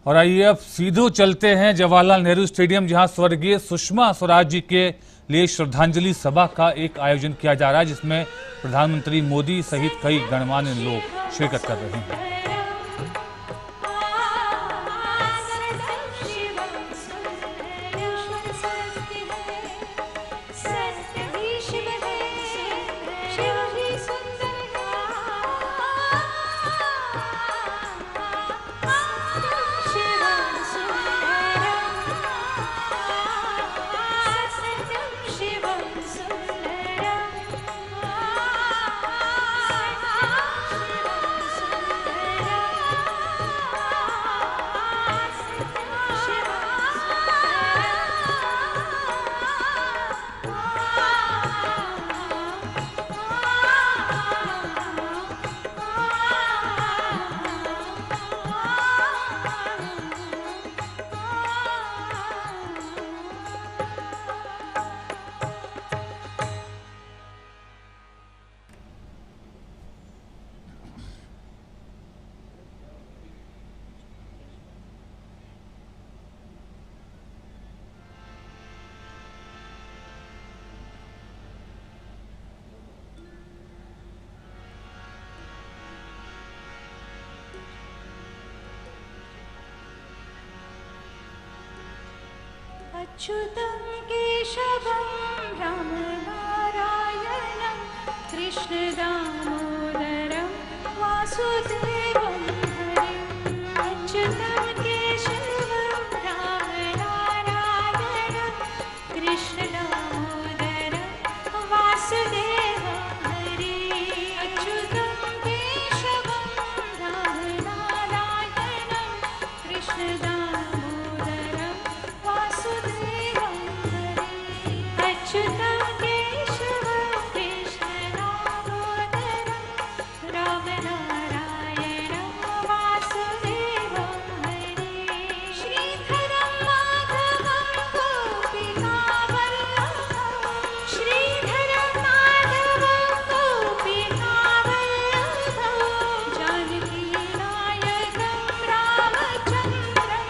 और आइए अब सीधो चलते हैं जवाहरलाल नेहरू स्टेडियम, जहां स्वर्गीय सुषमा स्वराज जी के लिए श्रद्धांजलि सभा का एक आयोजन किया जा रहा है, जिसमें प्रधानमंत्री मोदी सहित कई गणमान्य लोग शिरकत कर रहे हैं। अच्युतं केशवं राम नारायणं कृष्ण दामोदरं वासुदेवं हरिं। अच्युतं केशवं राम नारायणं कृष्ण दामोदरं वासुदेवं हरिं। अच्युतं केशवं राम नारायणं कृष्ण दामोदरं वासुदेवं हरिं। अच्युतं केशवं कृष्ण दामोदरं राम नारायणं वासुदेवं हरिं। श्रीधरं माधवं गोपिकावल्लभं श्रीधरं माधवं गोपिकावल्लभं जानकीनायकं रामचन्द्रं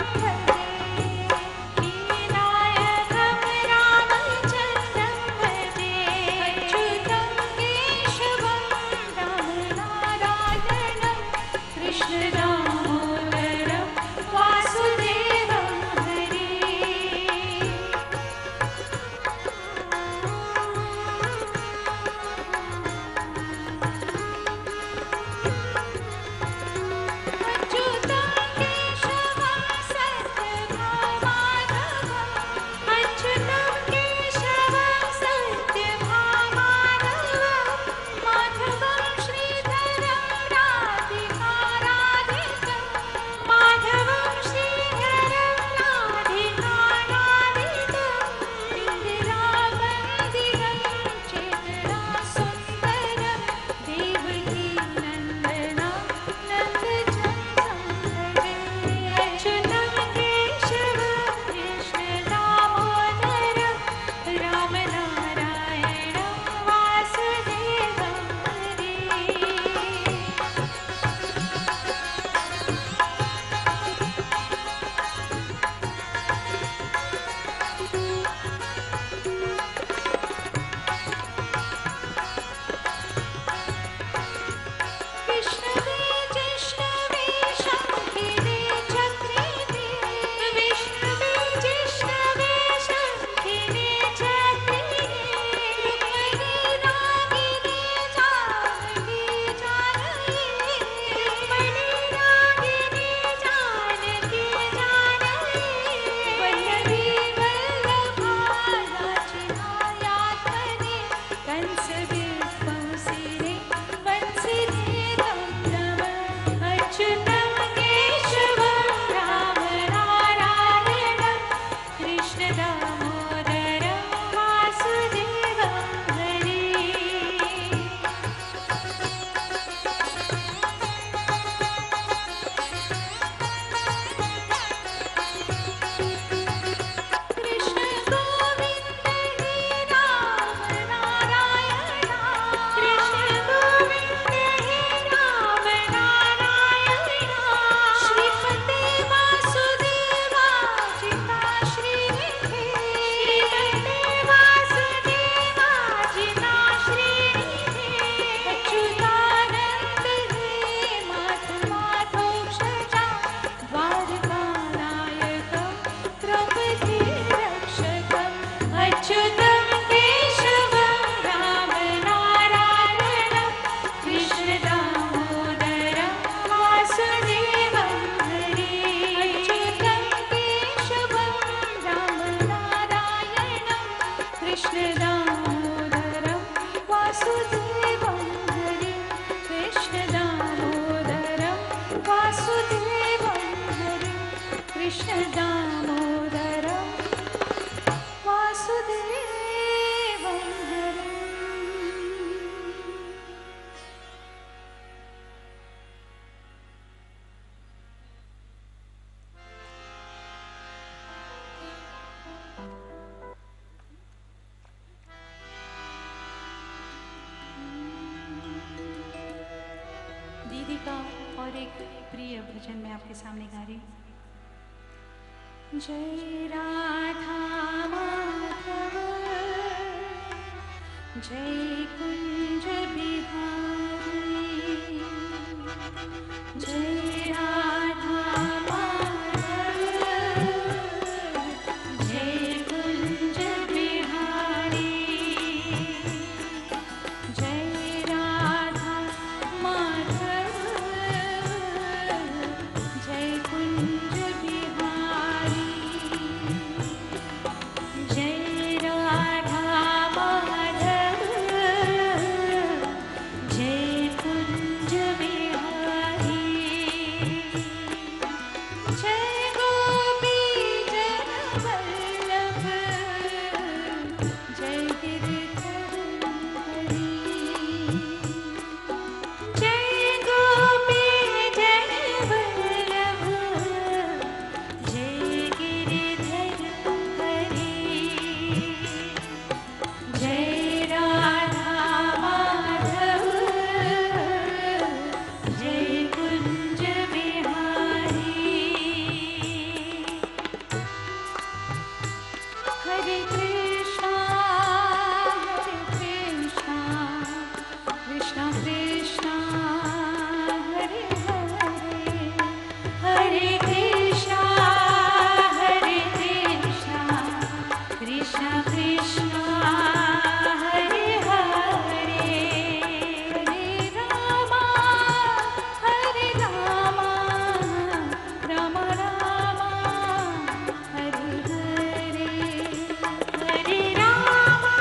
कृष्ण दामोदरं वासुदेवं हरम्। दीदी का और एक प्रिय भजन मैं आपके सामने गा रही हूँ। जय राधा माधव जय कुंज बिहारी, जय राधा माधव जय कुंज बिहारी, जय राधा माधव जय कुंज बिहारी, जय राधा माधव जय कुंज बिहारी, जय गोपी जन वल्लभ जय गिरधरी, जय गोपी जन वल्लभ जय गिरधरी, जय राधा माधव जय कुंज बिहारी। हरे कृष्णा कृष्णा कृष्णा हरे हरे, हरे कृष्णा कृष्णा कृष्णा हरे हरे, हरे रामा राम राम हरे हरे, हरे रामा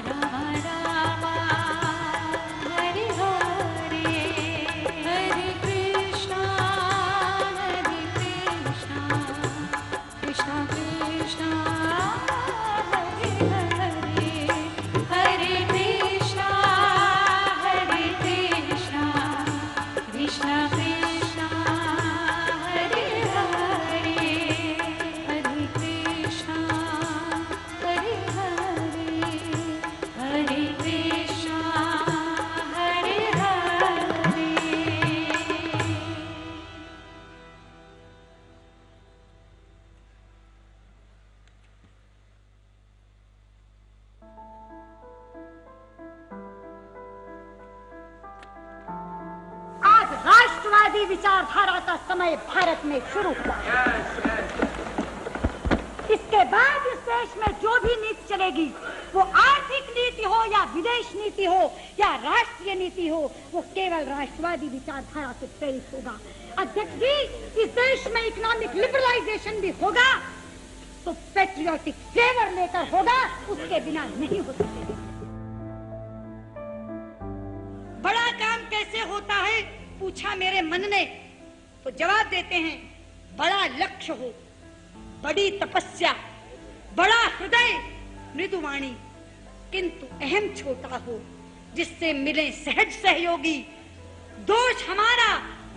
राम राम हरे हरे, हरे कृष्णा कृष्णा कृष्णा हरे हरे, हरे कृष्णा कृष्णा कृष्णा हरे हरे, हरे कृष्णा हरे हरे, हरे कृष्णा हरे हरे। आज राष्ट्रवादी विचारधारा का समय भारत में शुरू हुआ। इसके बाद इस देश में जो भी नीति चलेगी, वो आर्थिक नीति हो या विदेश नीति हो या राष्ट्रीय नीति हो, वो केवल राष्ट्रवादी विचारधारा से प्रेरित होगा। अध्यक्ष जी, इस देश में इकोनॉमिक लिबरलाइजेशन भी होगा तो पेट्रियोटिक फ्लेवर लेकर होगा, उसके बिना नहीं हो सकता। बड़ा काम कैसे होता है पूछा मेरे मन ने, तो जवाब देते हैं, बड़ा लक्ष्य हो, बड़ी तपस्या, बड़ा हृदय, मृदुवाणी, किंतु अहम छोटा हो, जिससे मिले सहज सहयोगी। दोष हमारा,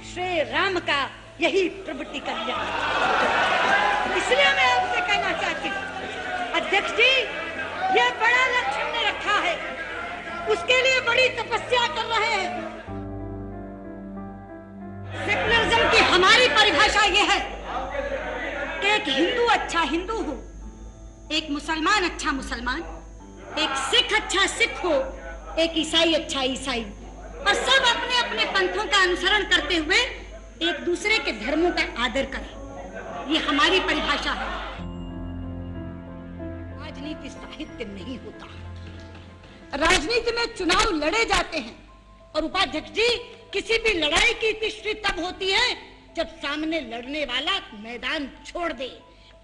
श्री राम का यही प्रवृत्ति कर लिया। इसलिए मैं आपसे कहना चाहती हूँ अध्यक्ष जी, यह बड़ा लक्ष्य हमने रखा है, उसके लिए बड़ी तपस्या कर रहे हैं। सेकुलरिज्म की हमारी परिभाषा यह है कि एक हिंदू अच्छा हिंदू हो, एक मुसलमान अच्छा मुसलमान, एक सिख अच्छा सिख हो, एक ईसाई अच्छा ईसाई, और सब अपने अपने पंथों का अनुसरण करते हुए एक दूसरे के धर्मों का आदर करें। ये हमारी परिभाषा है। राजनीति साहित्य नहीं होता। राजनीति में चुनाव लड़े जाते हैं और उपाध्यक्ष जी, किसी भी लड़ाई की तीसरी तब होती है जब सामने लड़ने वाला मैदान छोड़ दे।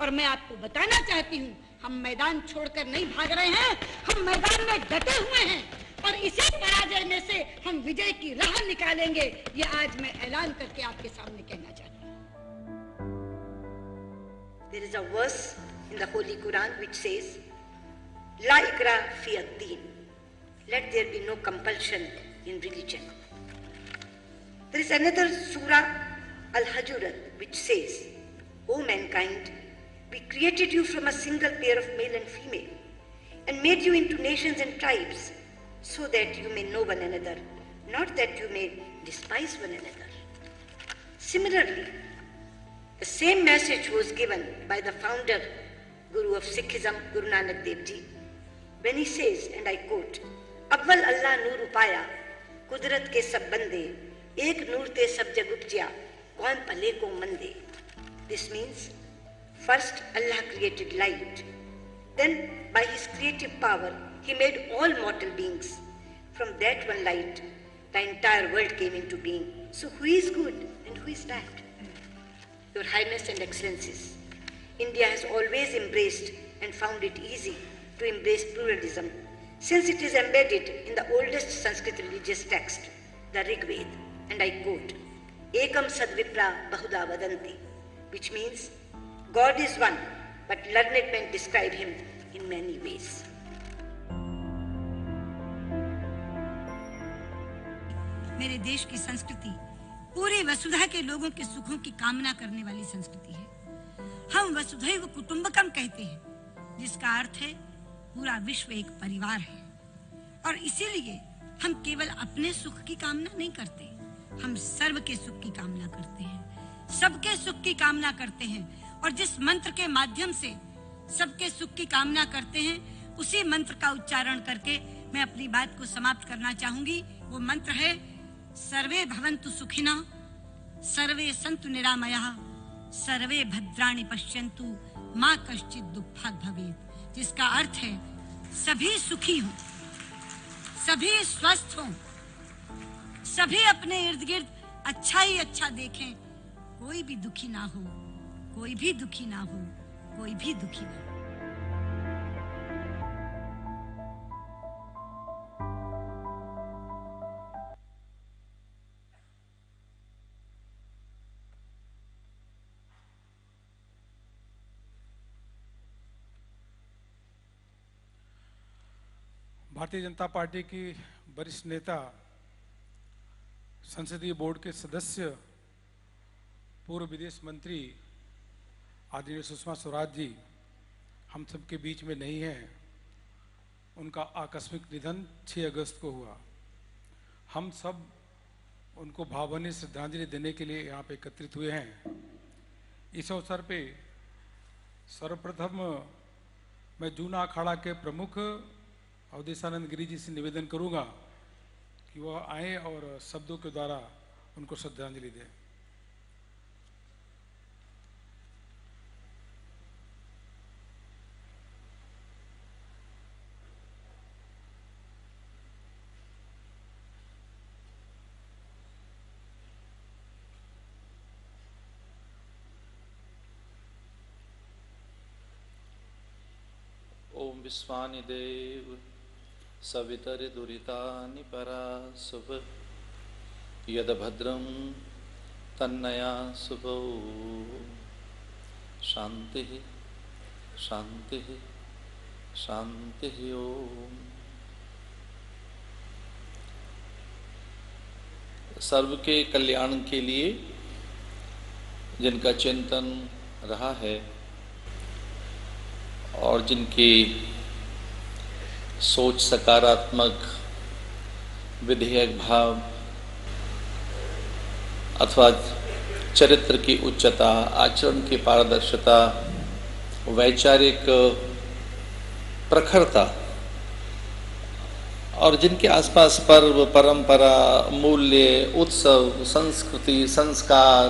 और मैं आपको बताना चाहती हूँ, हम मैदान छोड़कर नहीं भाग रहे हैं, हम मैदान में डटे हुए हैं। और इसी पराजय में से हम विजय की राह निकालेंगे। ये आज मैं ऐलान करके आपके सामने कहना चाहती हूँ। There is a verse in the Holy Quran which says, "La ikra fi ad-din." Let there be no compulsion in religion. There is another surah, Al-Hujurat, which says, "O mankind, we created you from a single pair of male and female, and made you into nations and tribes, so that you may know one another, not that you may despise one another." Similarly, the same message was given by the founder, Guru of Sikhism, Guru Nanak Dev Ji, when he says, and I quote, "अव्वल अल्लाह नूर उपाया, कुदरत के सब बंदे, एक नूर ते सब जग उपजिया, कौन भले को मंदे." This means, first Allah created light, then by His creative power, He made all mortal beings. From that one light, the entire world came into being. So who is good and who is bad? Your Highness and Excellencies, India has always embraced and found it easy to embrace pluralism, since it is embedded in the oldest Sanskrit religious text, the Rig Veda, and I quote, "Ekam sadvipra bahuda vadanti," which means God is one, but learned men describe Him in many ways. मेरे देश की संस्कृति पूरी वसुधा के लोगों के सुखों की कामना करने वाली संस्कृति है। हम वसुधैव कुटुंबकम कहते हैं, जिसका अर्थ है पूरा विश्व एक परिवार है। और इसीलिए हम केवल अपने सुख की कामना नहीं करते, हम सर्व के सुख की कामना करते हैं, सबके सुख की कामना करते हैं। और जिस मंत्र के माध्यम से सबके सुख की कामना करते हैं, उसी मंत्र का उच्चारण करके मैं अपनी बात को समाप्त करना चाहूंगी। वो मंत्र है, सर्वे भवन्तु सुखिनः, सर्वे सन्तु निरामयाः, सर्वे भद्राणि पश्यन्तु, मा कश्चित् दुःखात् भवेत्। जिसका अर्थ है सभी सुखी हों, सभी स्वस्थ हों, सभी अपने इर्द गिर्द अच्छा ही अच्छा देखें, कोई भी दुखी ना हो, कोई भी दुखी ना हो, कोई भी दुखी ना हो। भारतीय जनता पार्टी की वरिष्ठ नेता, संसदीय बोर्ड के सदस्य, पूर्व विदेश मंत्री आदरणीय सुषमा स्वराज जी हम सबके बीच में नहीं हैं। उनका आकस्मिक निधन 6 अगस्त को हुआ। हम सब उनको भावभीनी श्रद्धांजलि देने के लिए यहाँ पे एकत्रित हुए हैं। इस अवसर पे सर्वप्रथम मैं जूना अखाड़ा के प्रमुख अवधेशानंद गिरी जी से निवेदन करूंगा कि वह आए और शब्दों के द्वारा उनको श्रद्धांजलि दें। ओम विश्वानि देव सवितरि दुरितानि परासुभ, यद भद्रं तन्नया शुभो। शांति शांति शांति ओम। सर्व के कल्याण के लिए जिनका चिंतन रहा है और जिनकी सोच सकारात्मक, विधेयक भाव अथवा चरित्र की उच्चता, आचरण की पारदर्शिता, वैचारिक प्रखरता और जिनके आसपास पर्व, परंपरा, मूल्य, उत्सव, संस्कृति, संस्कार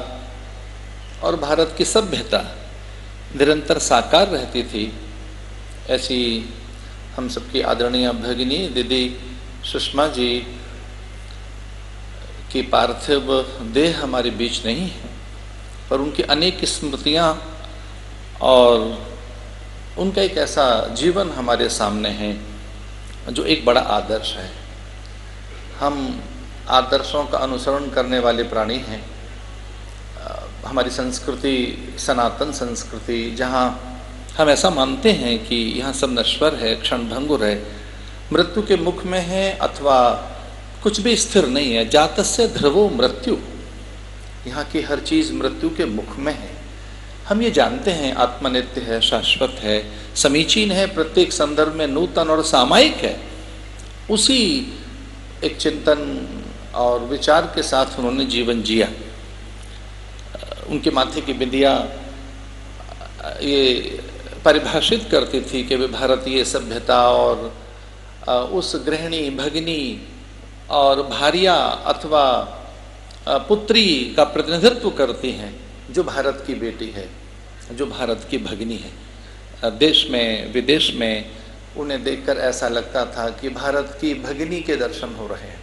और भारत की सभ्यता निरंतर साकार रहती थी, ऐसी हम सबकी आदरणीय भगिनी दीदी सुषमा जी की पार्थिव देह हमारे बीच नहीं है, पर उनकी अनेक स्मृतियाँ और उनका एक ऐसा जीवन हमारे सामने है जो एक बड़ा आदर्श है। हम आदर्शों का अनुसरण करने वाले प्राणी हैं। हमारी संस्कृति सनातन संस्कृति, जहाँ हम ऐसा मानते हैं कि यहाँ सब नश्वर है, क्षणभंगुर है, मृत्यु के मुख में है, अथवा कुछ भी स्थिर नहीं है। जातस्य ध्रुवो मृत्यु, यहाँ की हर चीज मृत्यु के मुख में है। हम ये जानते हैं आत्मा नित्य है, शाश्वत है, समीचीन है, प्रत्येक संदर्भ में नूतन और सामायिक है। उसी एक चिंतन और विचार के साथ उन्होंने जीवन जिया। उनके माथे की बिंदिया ये परिभाषित करती थी कि वे भारतीय सभ्यता और उस गृहिणी, भगिनी और भार्या अथवा पुत्री का प्रतिनिधित्व करती हैं, जो भारत की बेटी है, जो भारत की भगिनी है। देश में विदेश में उन्हें देखकर ऐसा लगता था कि भारत की भगिनी के दर्शन हो रहे हैं।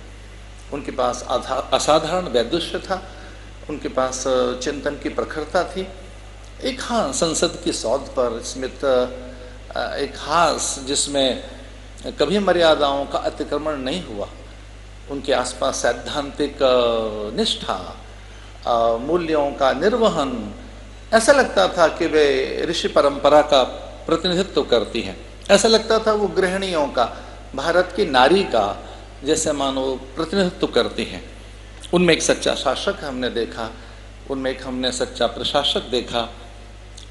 उनके पास असाधारण वैदुष्य था, उनके पास चिंतन की प्रखरता थी। एक हाँ, संसद की सौध पर स्मित एक हास जिसमें कभी मर्यादाओं का अतिक्रमण नहीं हुआ। उनके आसपास सैद्धांतिक निष्ठा, मूल्यों का निर्वहन, ऐसा लगता था कि वे ऋषि परंपरा का प्रतिनिधित्व करती हैं। ऐसा लगता था वो गृहिणियों का, भारत की नारी का जैसे मानो प्रतिनिधित्व करती हैं। उनमें एक सच्चा शासक हमने देखा, उनमें एक हमने सच्चा प्रशासक देखा,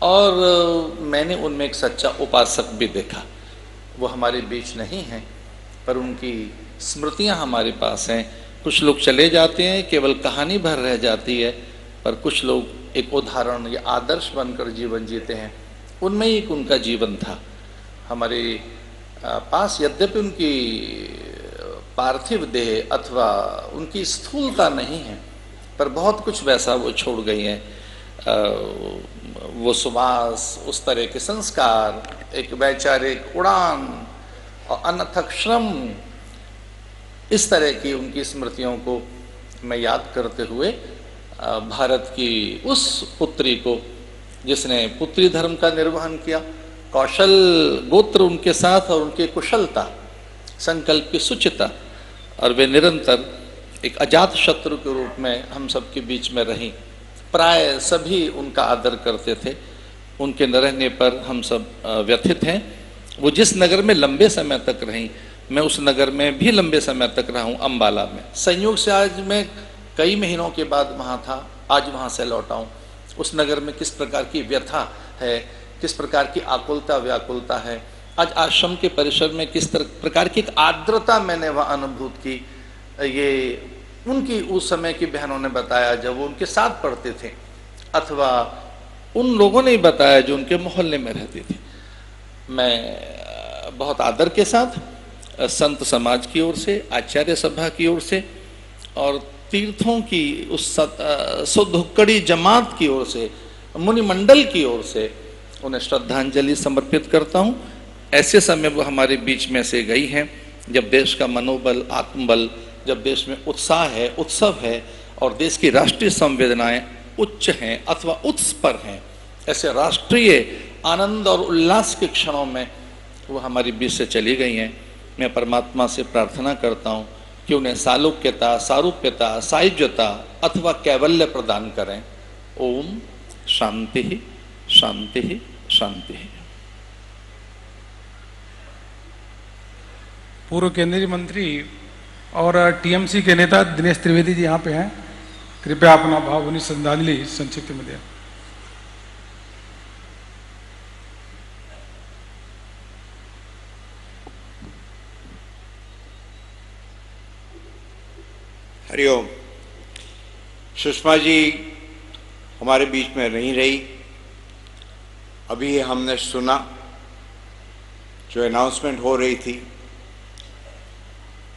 और मैंने उनमें एक सच्चा उपासक भी देखा। वो हमारे बीच नहीं हैं, पर उनकी स्मृतियां हमारे पास हैं। कुछ लोग चले जाते हैं, केवल कहानी भर रह जाती है, पर कुछ लोग एक उदाहरण या आदर्श बनकर जीवन जीते हैं। उनमें एक उनका जीवन था। हमारे पास यद्यपि उनकी पार्थिव देह अथवा उनकी स्थूलता नहीं है, पर बहुत कुछ वैसा वो छोड़ गई हैं। वो सुवास, उस तरह के संस्कार, एक वैचारिक उड़ान और अनथक श्रम, इस तरह की उनकी स्मृतियों को मैं याद करते हुए भारत की उस पुत्री को जिसने पुत्री धर्म का निर्वहन किया, कौशल गोत्र उनके साथ और उनकी कुशलता, संकल्प की सुचिता, और वे निरंतर एक अजात शत्रु के रूप में हम सबके बीच में रहीं। प्राय सभी उनका आदर करते थे। उनके न रहने पर हम सब व्यथित हैं। वो जिस नगर में लंबे समय तक रहीं, मैं उस नगर में भी लंबे समय तक रहा हूँ, अम्बाला में। संयोग से आज मैं कई महीनों के बाद वहाँ था, आज वहाँ से लौटा हूँ। उस नगर में किस प्रकार की व्यथा है, किस प्रकार की आकुलता व्याकुलता है। आज आश्रम के परिसर में किस प्रकार की एक आर्द्रता मैंने वहाँ अनुभूत की, ये उनकी उस समय की बहनों ने बताया जब वो उनके साथ पढ़ते थे, अथवा उन लोगों ने बताया जो उनके मोहल्ले में रहते थे। मैं बहुत आदर के साथ संत समाज की ओर से, आचार्य सभा की ओर से और तीर्थों की उस सुधुक्कड़ी जमात की ओर से, मुनि मंडल की ओर से उन्हें श्रद्धांजलि समर्पित करता हूँ। ऐसे समय वो हमारे बीच में से गई हैं जब देश का मनोबल, आत्मबल, जब देश में उत्साह है, उत्सव है और देश की राष्ट्रीय संवेदनाएं उच्च हैं अथवा उच्च पर हैं। ऐसे राष्ट्रीय आनंद और उल्लास के क्षणों में वो हमारी बीच से चली गई हैं। मैं परमात्मा से प्रार्थना करता हूँ कि उन्हें सालोक्यता, सारूप्यता, सायुज्यता अथवा कैवल्य प्रदान करें। ओम शांति शांति शांति। पूर्व केंद्रीय मंत्री और टीएमसी के नेता दिनेश त्रिवेदी जी यहाँ पे हैं। कृपया अपना भावभीनी श्रद्धांजलि संक्षिप्त में दें। हरिओम। सुषमा जी हमारे बीच में नहीं रही। अभी हमने सुना जो अनाउंसमेंट हो रही थी,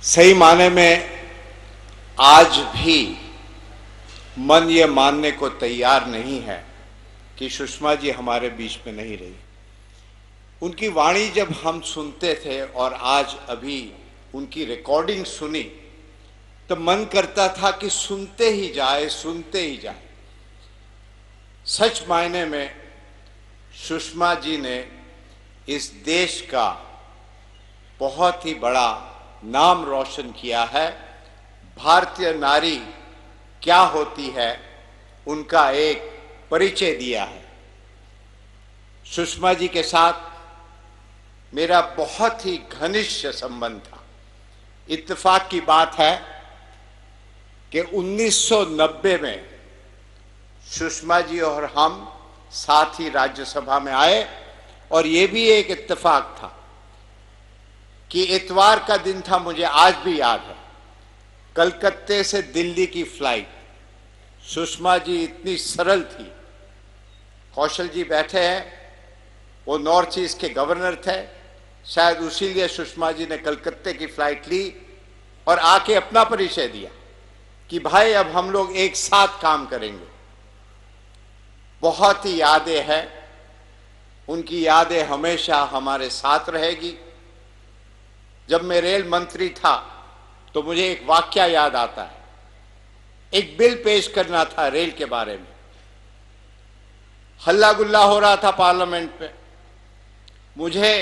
सही माने में आज भी मन ये मानने को तैयार नहीं है कि सुषमा जी हमारे बीच में नहीं रही। उनकी वाणी जब हम सुनते थे और आज अभी उनकी रिकॉर्डिंग सुनी तो मन करता था कि सुनते ही जाए, सुनते ही जाए। सच मायने में सुषमा जी ने इस देश का बहुत ही बड़ा नाम रोशन किया है भारतीय नारी क्या होती है उनका एक परिचय दिया है। सुषमा जी के साथ मेरा बहुत ही घनिष्ठ संबंध था। इत्तेफाक की बात है कि 1990 में सुषमा जी और हम साथ ही राज्यसभा में आए, और यह भी एक इत्तेफाक था कि इतवार का दिन था, मुझे आज भी याद है। कलकत्ते से दिल्ली की फ्लाइट, सुषमा जी इतनी सरल थी। कौशल जी बैठे हैं, वो नॉर्थ ईस्ट के गवर्नर थे, शायद उसीलिए सुषमा जी ने कलकत्ते की फ्लाइट ली और आके अपना परिचय दिया कि भाई अब हम लोग एक साथ काम करेंगे। बहुत ही यादें हैं, उनकी यादें हमेशा हमारे साथ रहेगी। जब मैं रेल मंत्री था तो मुझे एक वाकया याद आता है। एक बिल पेश करना था रेल के बारे में, हल्ला गुल्ला हो रहा था पार्लियामेंट में। मुझे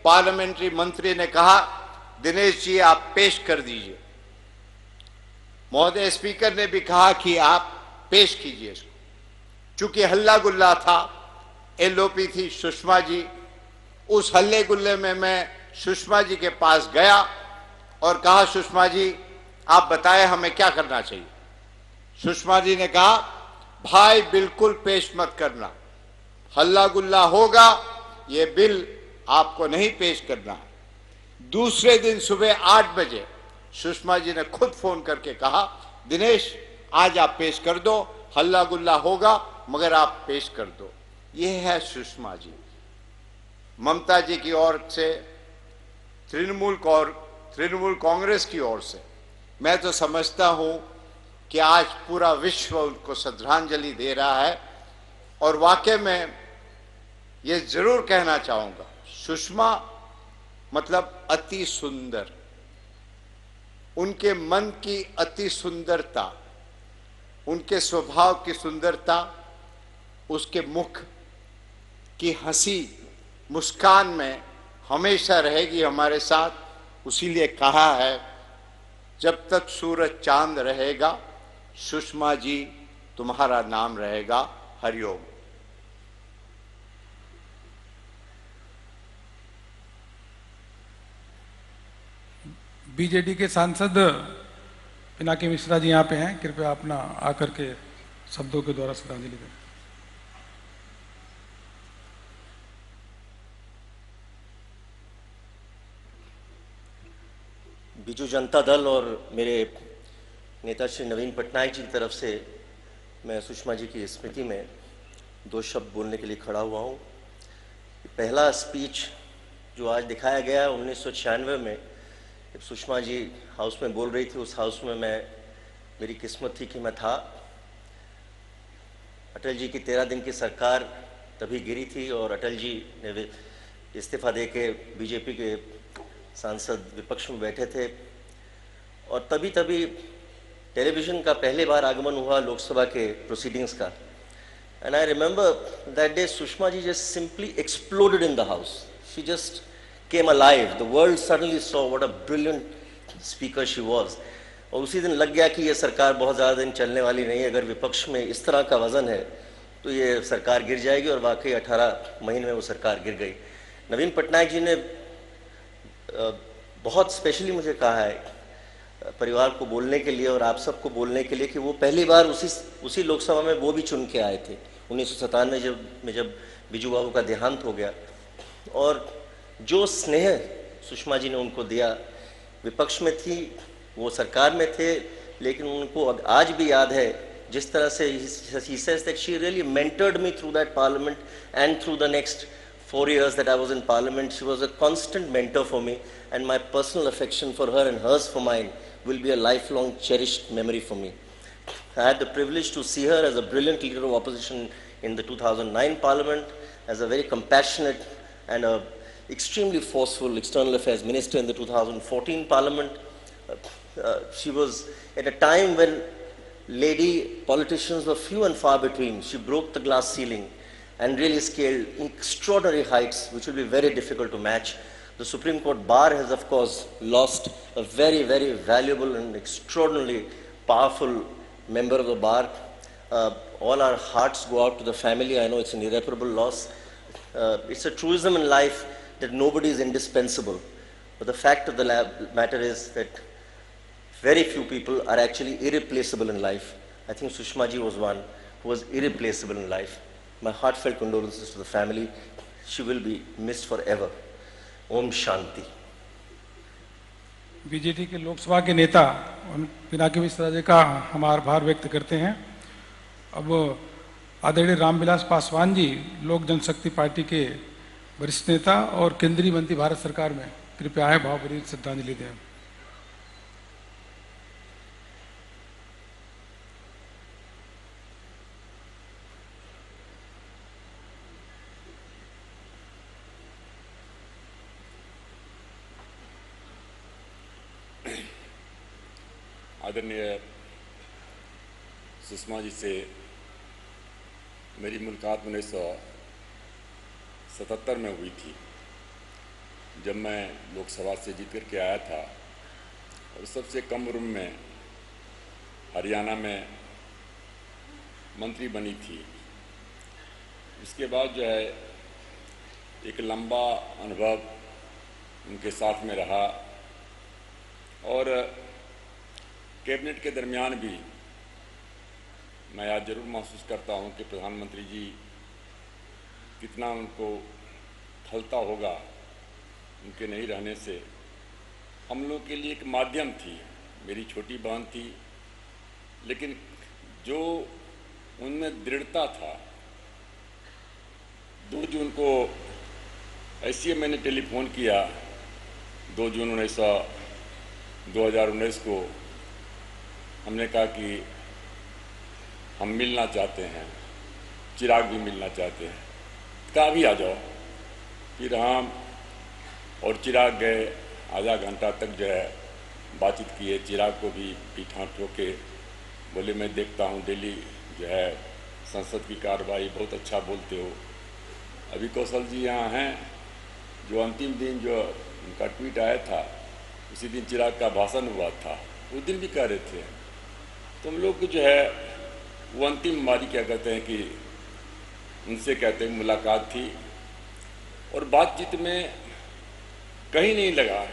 पार्लियामेंट्री मंत्री ने कहा, दिनेश जी आप पेश कर दीजिए। महोदय स्पीकर ने भी कहा कि आप पेश कीजिए इसको। चूंकि हल्ला गुल्ला था, एलओपी थी सुषमा जी, उस हल्ले गुल्ले में मैं सुषमा जी के पास गया और कहा, सुषमा जी आप बताएं हमें क्या करना चाहिए। सुषमा जी ने कहा, भाई बिल्कुल पेश मत करना, हल्ला गुल्ला होगा, ये बिल आपको नहीं पेश करना है। दूसरे दिन सुबह 8 बजे सुषमा जी ने खुद फोन करके कहा, दिनेश आज आप पेश कर दो, हल्ला गुल्ला होगा मगर आप पेश कर दो। यह है सुषमा जी। ममता जी की ओर से, तृणमूल कांग्रेस की ओर से मैं तो समझता हूं कि आज पूरा विश्व उनको श्रद्धांजलि दे रहा है। और वाकई में ये जरूर कहना चाहूंगा, सुषमा मतलब अति सुंदर, उनके मन की अति सुंदरता, उनके स्वभाव की सुंदरता, उसके मुख की हंसी मुस्कान में हमेशा रहेगी हमारे साथ। उसीलिए कहा है, जब तक सूरज चांद रहेगा सुषमा जी तुम्हारा नाम रहेगा। हरिओम। बीजेडी के सांसद पिनाकी मिश्रा जी यहाँ पे हैं, कृपया अपना आकर के शब्दों के द्वारा श्रद्धांजलि दें। बीजू जनता दल और मेरे नेता श्री नवीन पटनायक जी की तरफ से मैं सुषमा जी की स्मृति में 2 शब्द बोलने के लिए खड़ा हुआ हूँ। पहला स्पीच जो आज दिखाया गया 1996 में, जब सुषमा जी हाउस में बोल रही थी, उस हाउस में मेरी किस्मत थी कि मैं था। अटल जी की 13 दिन की सरकार तभी गिरी थी और अटल जी ने इस्तीफा दे के बीजेपी के सांसद विपक्ष में बैठे थे, और तभी टेलीविज़न का पहली बार आगमन हुआ लोकसभा के प्रोसीडिंग्स का। And I remember that day Sushma ji just simply exploded in the house. She just came alive. The world suddenly saw what a brilliant speaker she was. और उसी दिन लग गया कि ये सरकार बहुत ज़्यादा दिन चलने वाली नहीं है। अगर विपक्ष में इस तरह का वजन है तो ये सरकार गिर जाएगी, और वाकई 18 महीने में वो सरकार गिर गई। नवीन पटनायक जी ने बहुत स्पेशली मुझे कहा है परिवार को बोलने के लिए और आप सबको बोलने के लिए कि वो पहली बार उसी लोकसभा में वो भी चुन के आए थे 1997 में जब बीजू बाबू का देहांत हो गया। और जो स्नेह सुषमा जी ने उनको दिया, विपक्ष में थी, वो सरकार में थे, लेकिन उनको आज भी याद है जिस तरह से he says that she really mentored me through that parliament and through the next 4 years that I was in parliament. She was a constant mentor for me, and my personal affection for her and hers for mine will be a lifelong cherished memory for me. I had the privilege to see her as a brilliant leader of opposition in the 2009 parliament, as a very compassionate and a extremely forceful external affairs minister in the 2014 parliament. She was at a time when lady politicians were few and far between. She broke the glass ceiling and really scaled extraordinary heights which will be very difficult to match. The Supreme Court bar has, of course, lost a very, very valuable and extraordinarily powerful member of the bar. All our hearts go out to the family. I know it's an irreparable loss. It's a truism in life that nobody is indispensable. But the fact of the matter is that very few people are actually irreplaceable in life. I think Sushma ji was one who was irreplaceable in life. My heartfelt condolences to the family. She will be missed forever. Om Shanti. BJP के लोकसभा के नेता पिनाकी मिश्रा जी का हम आभार व्यक्त करते हैं। अब आदरणीय रामविलास पासवान जी लोक जनशक्ति पार्टी के वरिष्ठ नेता और केंद्रीय मंत्री भारत सरकार में, कृपया आए भावभरी श्रद्धांजलि दें। आदरणीय सुषमा जी से मेरी मुलाकात 1977 में हुई थी, जब मैं लोकसभा से जीत कर के आया था और सबसे कम उम्र में हरियाणा में मंत्री बनी थी। इसके बाद जो है एक लंबा अनुभव उनके साथ में रहा और कैबिनेट के दरमियान भी मैं आज जरूर महसूस करता हूं कि प्रधानमंत्री जी कितना उनको खलता होगा उनके नहीं रहने से। हम लोग के लिए एक माध्यम थी, मेरी छोटी बहन थी, लेकिन जो उनमें दृढ़ता था। 2 जून को ऐसे मैंने टेलीफोन किया, 2 जून 2019 को हमने कहा कि हम मिलना चाहते हैं, चिराग भी मिलना चाहते हैं, कहा भी आ जाओ। फिर हम और चिराग गए, आधा घंटा तक जो है बातचीत किए। चिराग को भी पीठा ठोके, बोले मैं देखता हूँ दिल्ली जो है संसद की कार्रवाई बहुत अच्छा बोलते हो। अभी कौशल जी यहाँ हैं, जो अंतिम दिन जो उनका ट्वीट आया था उसी दिन चिराग का भाषण हुआ था, उस दिन भी कह रहे थे। तो हम लोग को जो है वो अंतिम हमारी क्या कहते हैं कि उनसे कहते हैं मुलाकात थी और बातचीत में कहीं नहीं लगा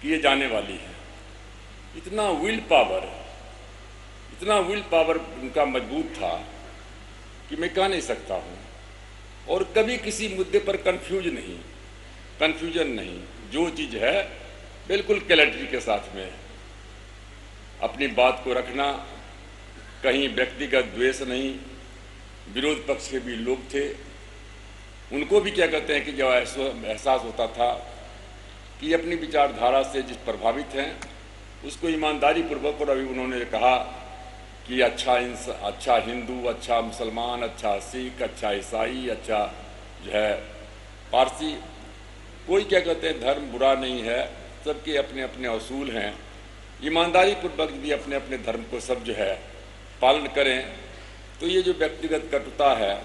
कि ये जाने वाली है। इतना विल पावर उनका मजबूत था कि मैं कह नहीं सकता हूँ। और कभी किसी मुद्दे पर कन्फ्यूजन नहीं, जो चीज़ है बिल्कुल क्लैरिटी के साथ में अपनी बात को रखना, कहीं व्यक्तिगत द्वेष नहीं। विरोध पक्ष के भी लोग थे, उनको भी क्या कहते हैं कि जो एहसास होता था कि अपनी विचारधारा से जिस प्रभावित हैं उसको ईमानदारी पूर्वक। और अभी उन्होंने कहा कि अच्छा हिंदू, अच्छा मुसलमान, अच्छा सिख, अच्छा ईसाई, अच्छा जो है पारसी, कोई क्या कहते हैं धर्म बुरा नहीं है, सबके अपने अपने असूल हैं। ईमानदारी पूर्वक भी अपने अपने धर्म को सब जो है पालन करें तो ये जो व्यक्तिगत कटुता है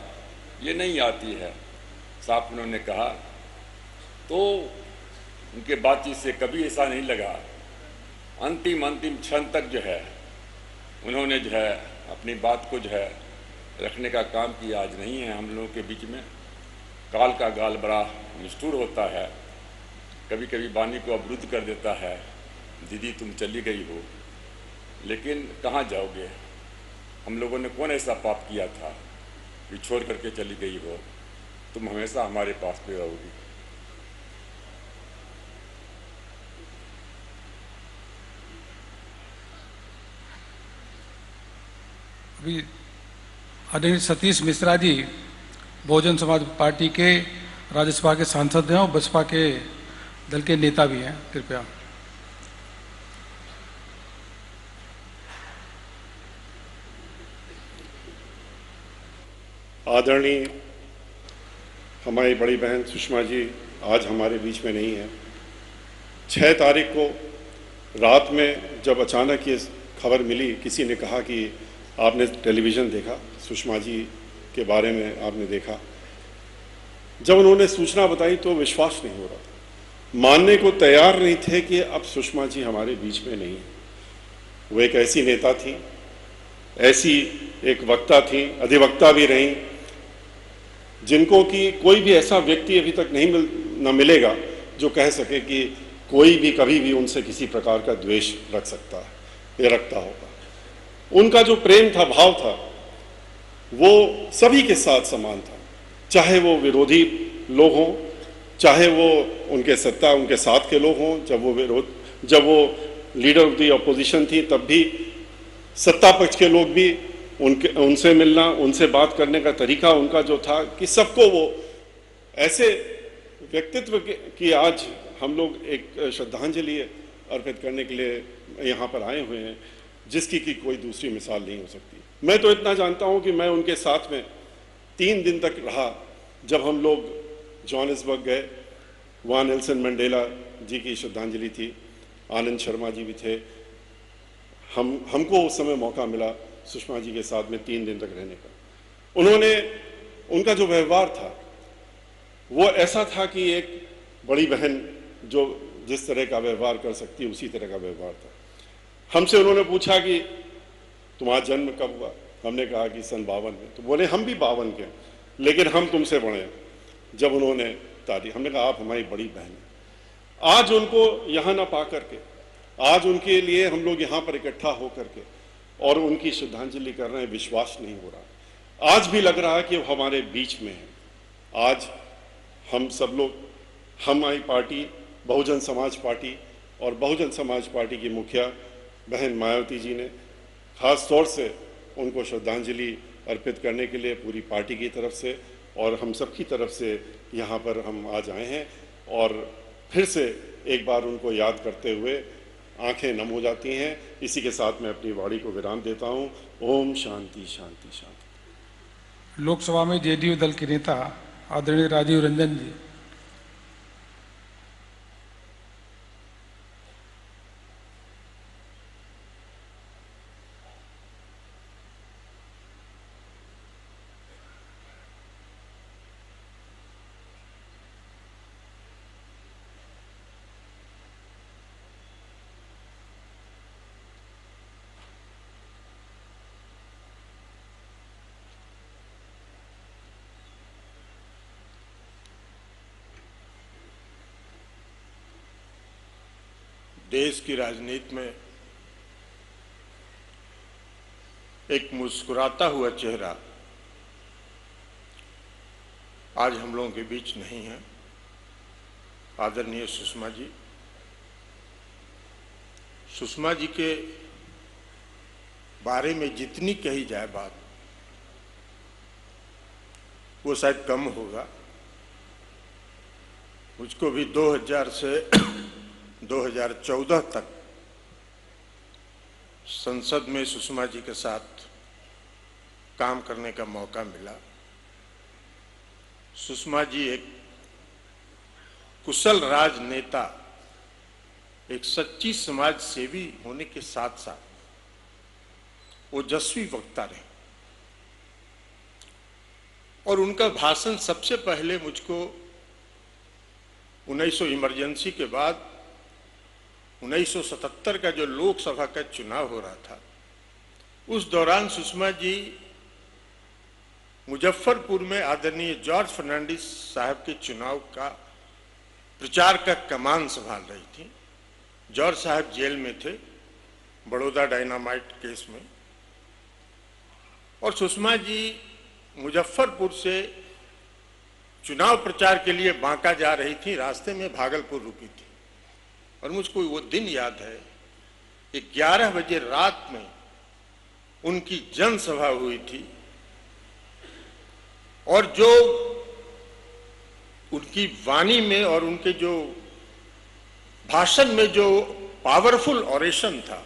ये नहीं आती है, साफ उन्होंने कहा। तो उनके बातचीत से कभी ऐसा नहीं लगा। अंतिम क्षण तक जो है उन्होंने जो है अपनी बात को जो है रखने का काम किया। आज नहीं है हम लोगों के बीच में। काल का गाल बड़ा निष्ठुर होता है, कभी कभी वाणी को अवरुद्ध कर देता है। दीदी तुम चली गई हो, लेकिन कहाँ जाओगे? हम लोगों ने कौन ऐसा पाप किया था कि छोड़ करके चली गई हो? तुम हमेशा हमारे पास में रहोगी। अभी आदरणीय सतीश मिश्रा जी बहुजन समाज पार्टी के राज्यसभा के सांसद हैं और बसपा के दल के नेता भी हैं, कृपया। आदरणीय हमारी बड़ी बहन सुषमा जी आज हमारे बीच में नहीं है। 6 तारीख को रात में जब अचानक ये खबर मिली, किसी ने कहा कि आपने टेलीविज़न देखा, सुषमा जी के बारे में आपने देखा। जब उन्होंने सूचना बताई तो विश्वास नहीं हो रहा। मानने को तैयार नहीं थे कि अब सुषमा जी हमारे बीच में नहीं है। वो एक ऐसी नेता थी, ऐसी एक वक्ता थी, अधिवक्ता भी रही, जिनको कि कोई भी ऐसा व्यक्ति अभी तक न मिलेगा जो कह सके कि कोई भी कभी भी उनसे किसी प्रकार का द्वेष रख सकता है या रखता होगा। उनका जो प्रेम था, भाव था, वो सभी के साथ समान था, चाहे वो विरोधी लोग हों, चाहे वो उनके साथ के लोग हों। जब वो लीडर ऑफ द अपोजिशन थी तब भी सत्ता पक्ष के लोग भी उनसे मिलना, उनसे बात करने का तरीका उनका जो था कि सबको वो ऐसे व्यक्तित्व की आज हम लोग एक श्रद्धांजलि अर्पित करने के लिए यहाँ पर आए हुए हैं, जिसकी कि कोई दूसरी मिसाल नहीं हो सकती। मैं तो इतना जानता हूँ कि मैं उनके साथ में 3 दिन तक रहा। जब हम लोग जोहानिसबर्ग गए, वहाँ नेल्सन मंडेला जी की श्रद्धांजलि थी, आनंद शर्मा जी भी थे। हमको उस समय मौका मिला सुषमा जी के साथ में 3 दिन तक रहने का। उनका जो व्यवहार था वो ऐसा था कि एक बड़ी बहन जो जिस तरह का व्यवहार कर सकती है उसी तरह का व्यवहार था। हमसे उन्होंने पूछा कि तुम्हारा जन्म कब हुआ? हमने कहा कि सन 52 में। तो बोले हम भी 52 के, लेकिन हम तुमसे बड़े हैं। जब उन्होंने तारीफ, हमने कहा आप हमारी बड़ी बहन हैं। आज उनको यहाँ ना पा करके, आज उनके लिए हम लोग यहाँ पर इकट्ठा होकर के और उनकी श्रद्धांजलि कर रहे हैं, विश्वास नहीं हो रहा। आज भी लग रहा है कि वो हमारे बीच में है। आज हम सब लोग, हमारी पार्टी बहुजन समाज पार्टी और बहुजन समाज पार्टी की मुखिया बहन मायावती जी ने खास तौर से उनको श्रद्धांजलि अर्पित करने के लिए पूरी पार्टी की तरफ से और हम सब की तरफ से यहाँ पर हम आज आए हैं। और फिर से एक बार उनको याद करते हुए आंखें नम हो जाती हैं। इसी के साथ मैं अपनी वाणी को विराम देता हूँ। ओम शांति शांति शांति। लोकसभा में जेडीयू दल के नेता आदरणीय राजीव रंजन जी। देश की राजनीति में एक मुस्कुराता हुआ चेहरा आज हम लोगों के बीच नहीं है। आदरणीय सुषमा जी, सुषमा जी के बारे में जितनी कही जाए बात वो शायद कम होगा। मुझको भी 2000 से 2014 तक संसद में सुषमा जी के साथ काम करने का मौका मिला। सुषमा जी एक कुशल राजनेता, एक सच्ची समाज सेवी होने के साथ साथ ओजस्वी वक्ता रहे। और उनका भाषण सबसे पहले मुझको 1900 इमरजेंसी के बाद 1977 का जो लोकसभा का चुनाव हो रहा था, उस दौरान सुषमा जी मुजफ्फरपुर में आदरणीय जॉर्ज फर्नांडिस साहब के चुनाव का प्रचार का कमान संभाल रही थी। जॉर्ज साहब जेल में थे बड़ौदा डायनामाइट केस में, और सुषमा जी मुजफ्फरपुर से चुनाव प्रचार के लिए बांका जा रही थी। रास्ते में भागलपुर रुकी थी और मुझको वो दिन याद है कि 11 बजे रात में उनकी जनसभा हुई थी, और जो उनकी वाणी में और उनके जो भाषण में जो पावरफुल ऑरेशन था,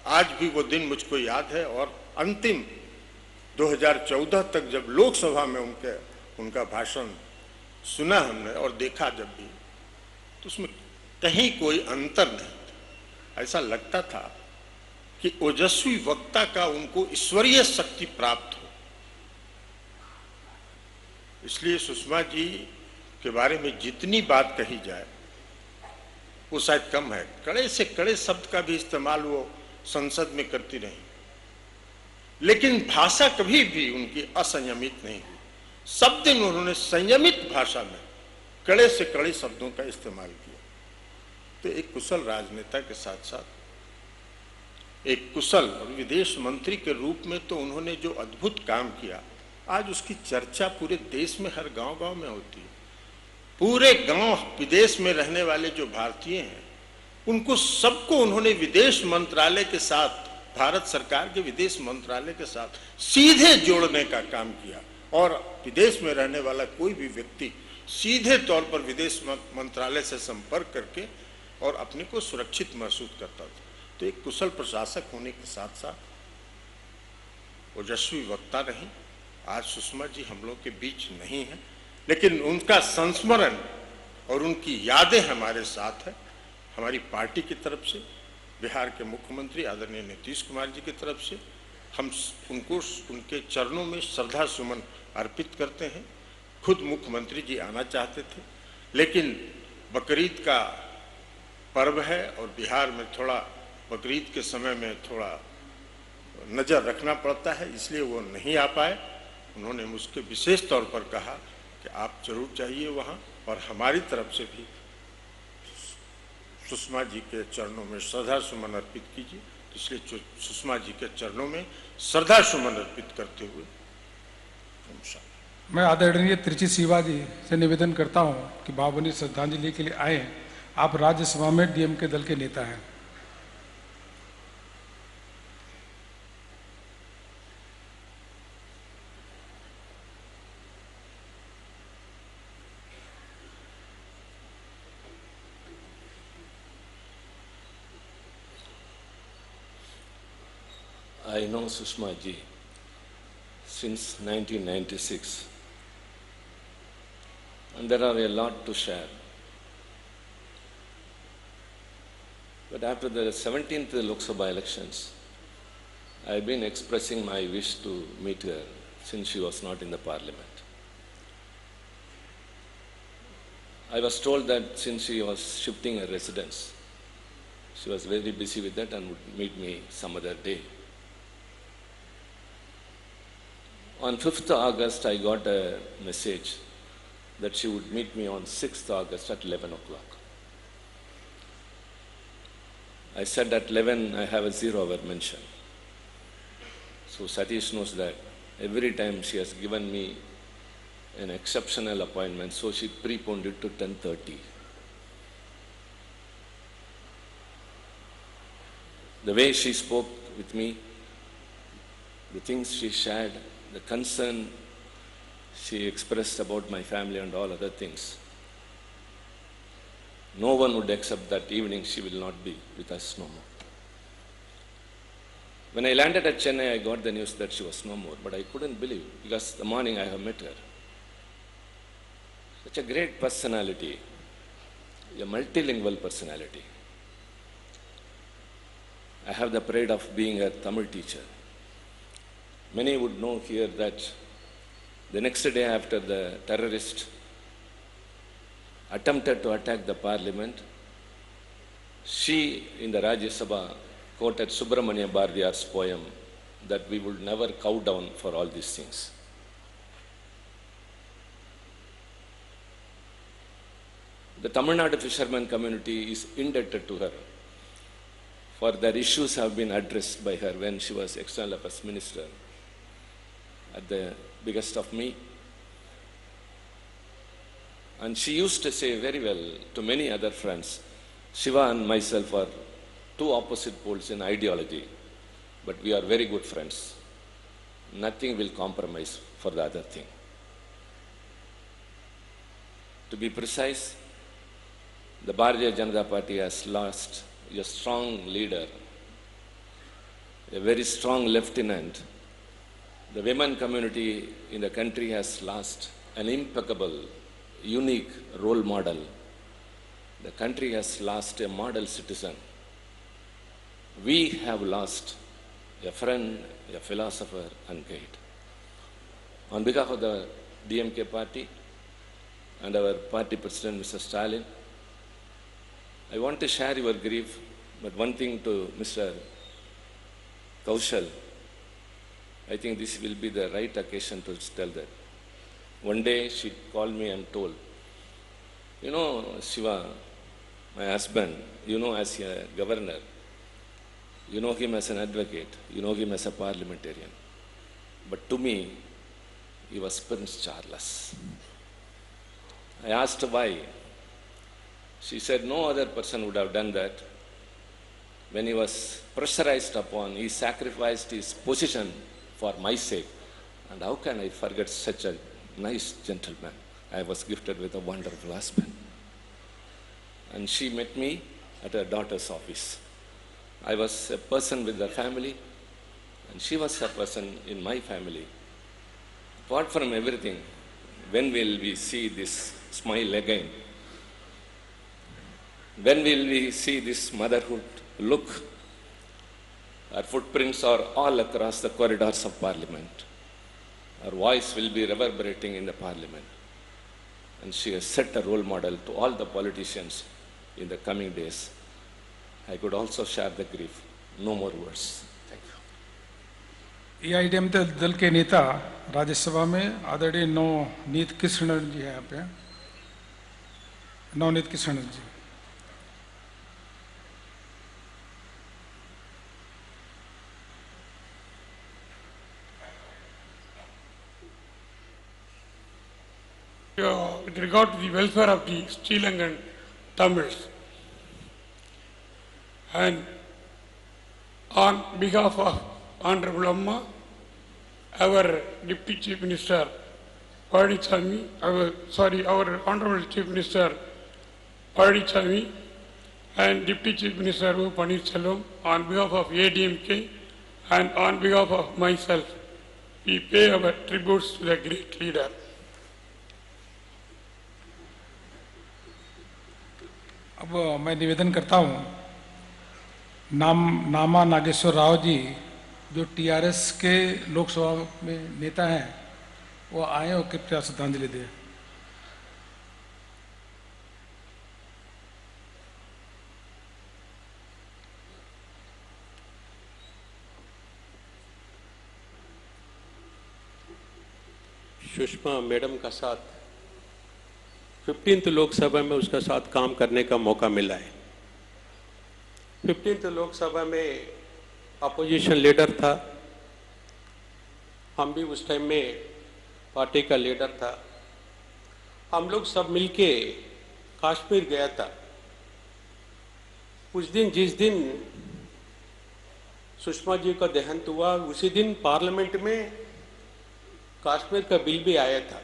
आज भी वो दिन मुझको याद है। और अंतिम 2014 तक जब लोकसभा में उनका भाषण सुना हमने और देखा जब भी, तो उसमें कहीं कोई अंतर नहीं था। ऐसा लगता था कि ओजस्वी वक्ता का उनको ईश्वरीय शक्ति प्राप्त हो। इसलिए सुषमा जी के बारे में जितनी बात कही जाए वो शायद कम है। कड़े से कड़े शब्द का भी इस्तेमाल वो संसद में करती रही, लेकिन भाषा कभी भी उनकी असंयमित नहीं हुई। सब दिन उन्होंने संयमित भाषा में कड़े से कड़े शब्दों का इस्तेमाल किया। तो एक कुशल राजनेता के साथ साथ एक कुशल और विदेश मंत्री के रूप में तो उन्होंने जो अद्भुत काम किया, आज उसकी चर्चा पूरे देश में हर गांव-गांव में होती है। पूरे गांव विदेश में रहने वाले जो भारतीय हैं, उनको सबको उन्होंने विदेश मंत्रालय के साथ, भारत सरकार के विदेश मंत्रालय के साथ सीधे जोड़ने का काम किया और विदेश में रहने वाला कोई भी व्यक्ति सीधे तौर पर विदेश मंत्रालय से संपर्क करके और अपने को सुरक्षित महसूस करता था। तो एक कुशल प्रशासक होने के साथ साथ ओजस्वी वक्ता रही। आज सुषमा जी हम लोग के बीच नहीं है, लेकिन उनका संस्मरण और उनकी यादें हमारे साथ है। हमारी पार्टी की तरफ से, बिहार के मुख्यमंत्री आदरणीय नीतीश कुमार जी की तरफ से हम उनको उनके चरणों में श्रद्धा सुमन अर्पित करते हैं। खुद मुख्यमंत्री जी आना चाहते थे, लेकिन बकरीद का पर्व है और बिहार में थोड़ा बकरीद के समय में थोड़ा नज़र रखना पड़ता है, इसलिए वो नहीं आ पाए। उन्होंने मुझसे विशेष तौर पर कहा कि आप जरूर चाहिए वहाँ, और हमारी तरफ से भी सुषमा जी के चरणों में श्रद्धा सुमन अर्पित कीजिए। इसलिए सुषमा जी के चरणों में श्रद्धा सुमन अर्पित करते हुए मैं आदरणीय त्रिची सिवा जी से निवेदन करता हूं कि भावभीनी श्रद्धांजलि के लिए आए हैं। आप राज्यसभा में डीएमके दल के नेता हैं। I know Sushma ji since 1996, and there are a lot to share. But after the 17th Lok Sabha elections, I have been expressing my wish to meet her since she was not in the parliament. I was told that since she was shifting her residence, she was very busy with that and would meet me some other day. On 5th August, I got a message that she would meet me on 6th August at 11 o'clock. I said at 11, I have a 0-hour mention. So Satish knows that every time she has given me an exceptional appointment, so she preponed it to 10:30. The way she spoke with me, the things she shared, the concern she expressed about my family and all other things, no one would accept that evening she will not be with us no more. When I landed at Chennai, I got the news that she was no more, but I couldn't believe, because the morning I have met her. Such a great personality, a multilingual personality. I have the pride of being a Tamil teacher. Many would know here that the next day after the terrorist attempted to attack the parliament, she in the Rajya Sabha quoted Subramania Bharatiyar's poem that we would never cow down for all these things. The Tamil Nadu fishermen community is indebted to her, for their issues have been addressed by her when she was External Affairs Minister at the behest of me. And she used to say very well to many other friends, Shiva and myself are two opposite poles in ideology, but we are very good friends. Nothing will compromise for the other thing. To be precise, the Bharatiya Janata Party has lost a strong leader, a very strong lieutenant. The women community in the country has lost an impeccable, unique role model. The country has lost a model citizen. We have lost a friend, a philosopher and guide. On behalf of the DMK party, and our party president, Mr. Stalin. I want to share your grief, but one thing to Mr. Kaushal, I think this will be the right occasion to tell that. One day she called me and told, you know, Shiva, my husband, you know, as a governor, you know him as an advocate, you know him as a parliamentarian. But to me, he was Prince Charles. I asked why. She said no other person would have done that. When he was pressurized upon, he sacrificed his position for my sake. And how can I forget such a nice gentleman? I was gifted with a wonderful husband. And she met me at her daughter's office. I was a person with a family, and she was a person in my family. Apart from everything, when will we see this smile again? When will we see this motherhood look? Our footprints are all across the corridors of Parliament. Our voice will be reverberating in the Parliament. And she has set a role model to all the politicians in the coming days. I could also share the grief. No more words. Thank you. AIDM दल के नेता राज्यसभा में आदरणीय नवनीत कृष्णन जी हैं यहाँ पे। नवनीत कृष्णन जी। With regard to the welfare of the Sri Lankan Tamils, and on behalf of Honorable Amma, our Deputy Chief Minister Padichami, our Honorable Chief Minister Padichami, and Deputy Chief Minister U. Pannirselvam, on behalf of ADMK and on behalf of myself, we pay our tributes to the great leader. अब मैं निवेदन करता हूँ नामा नागेश्वर राव जी जो TRS के लोकसभा में नेता हैं वो आए और कृपया श्रद्धांजलि दें। सुषमा मैडम का साथ 15th लोकसभा में उसका साथ काम करने का मौका मिला है। 15th लोकसभा में अपोजिशन लीडर था, हम भी उस टाइम में पार्टी का लीडर था। हम लोग सब मिलके कश्मीर गया था। उस दिन जिस दिन सुषमा जी का देहांत हुआ उसी दिन पार्लियामेंट में कश्मीर का बिल भी आया था।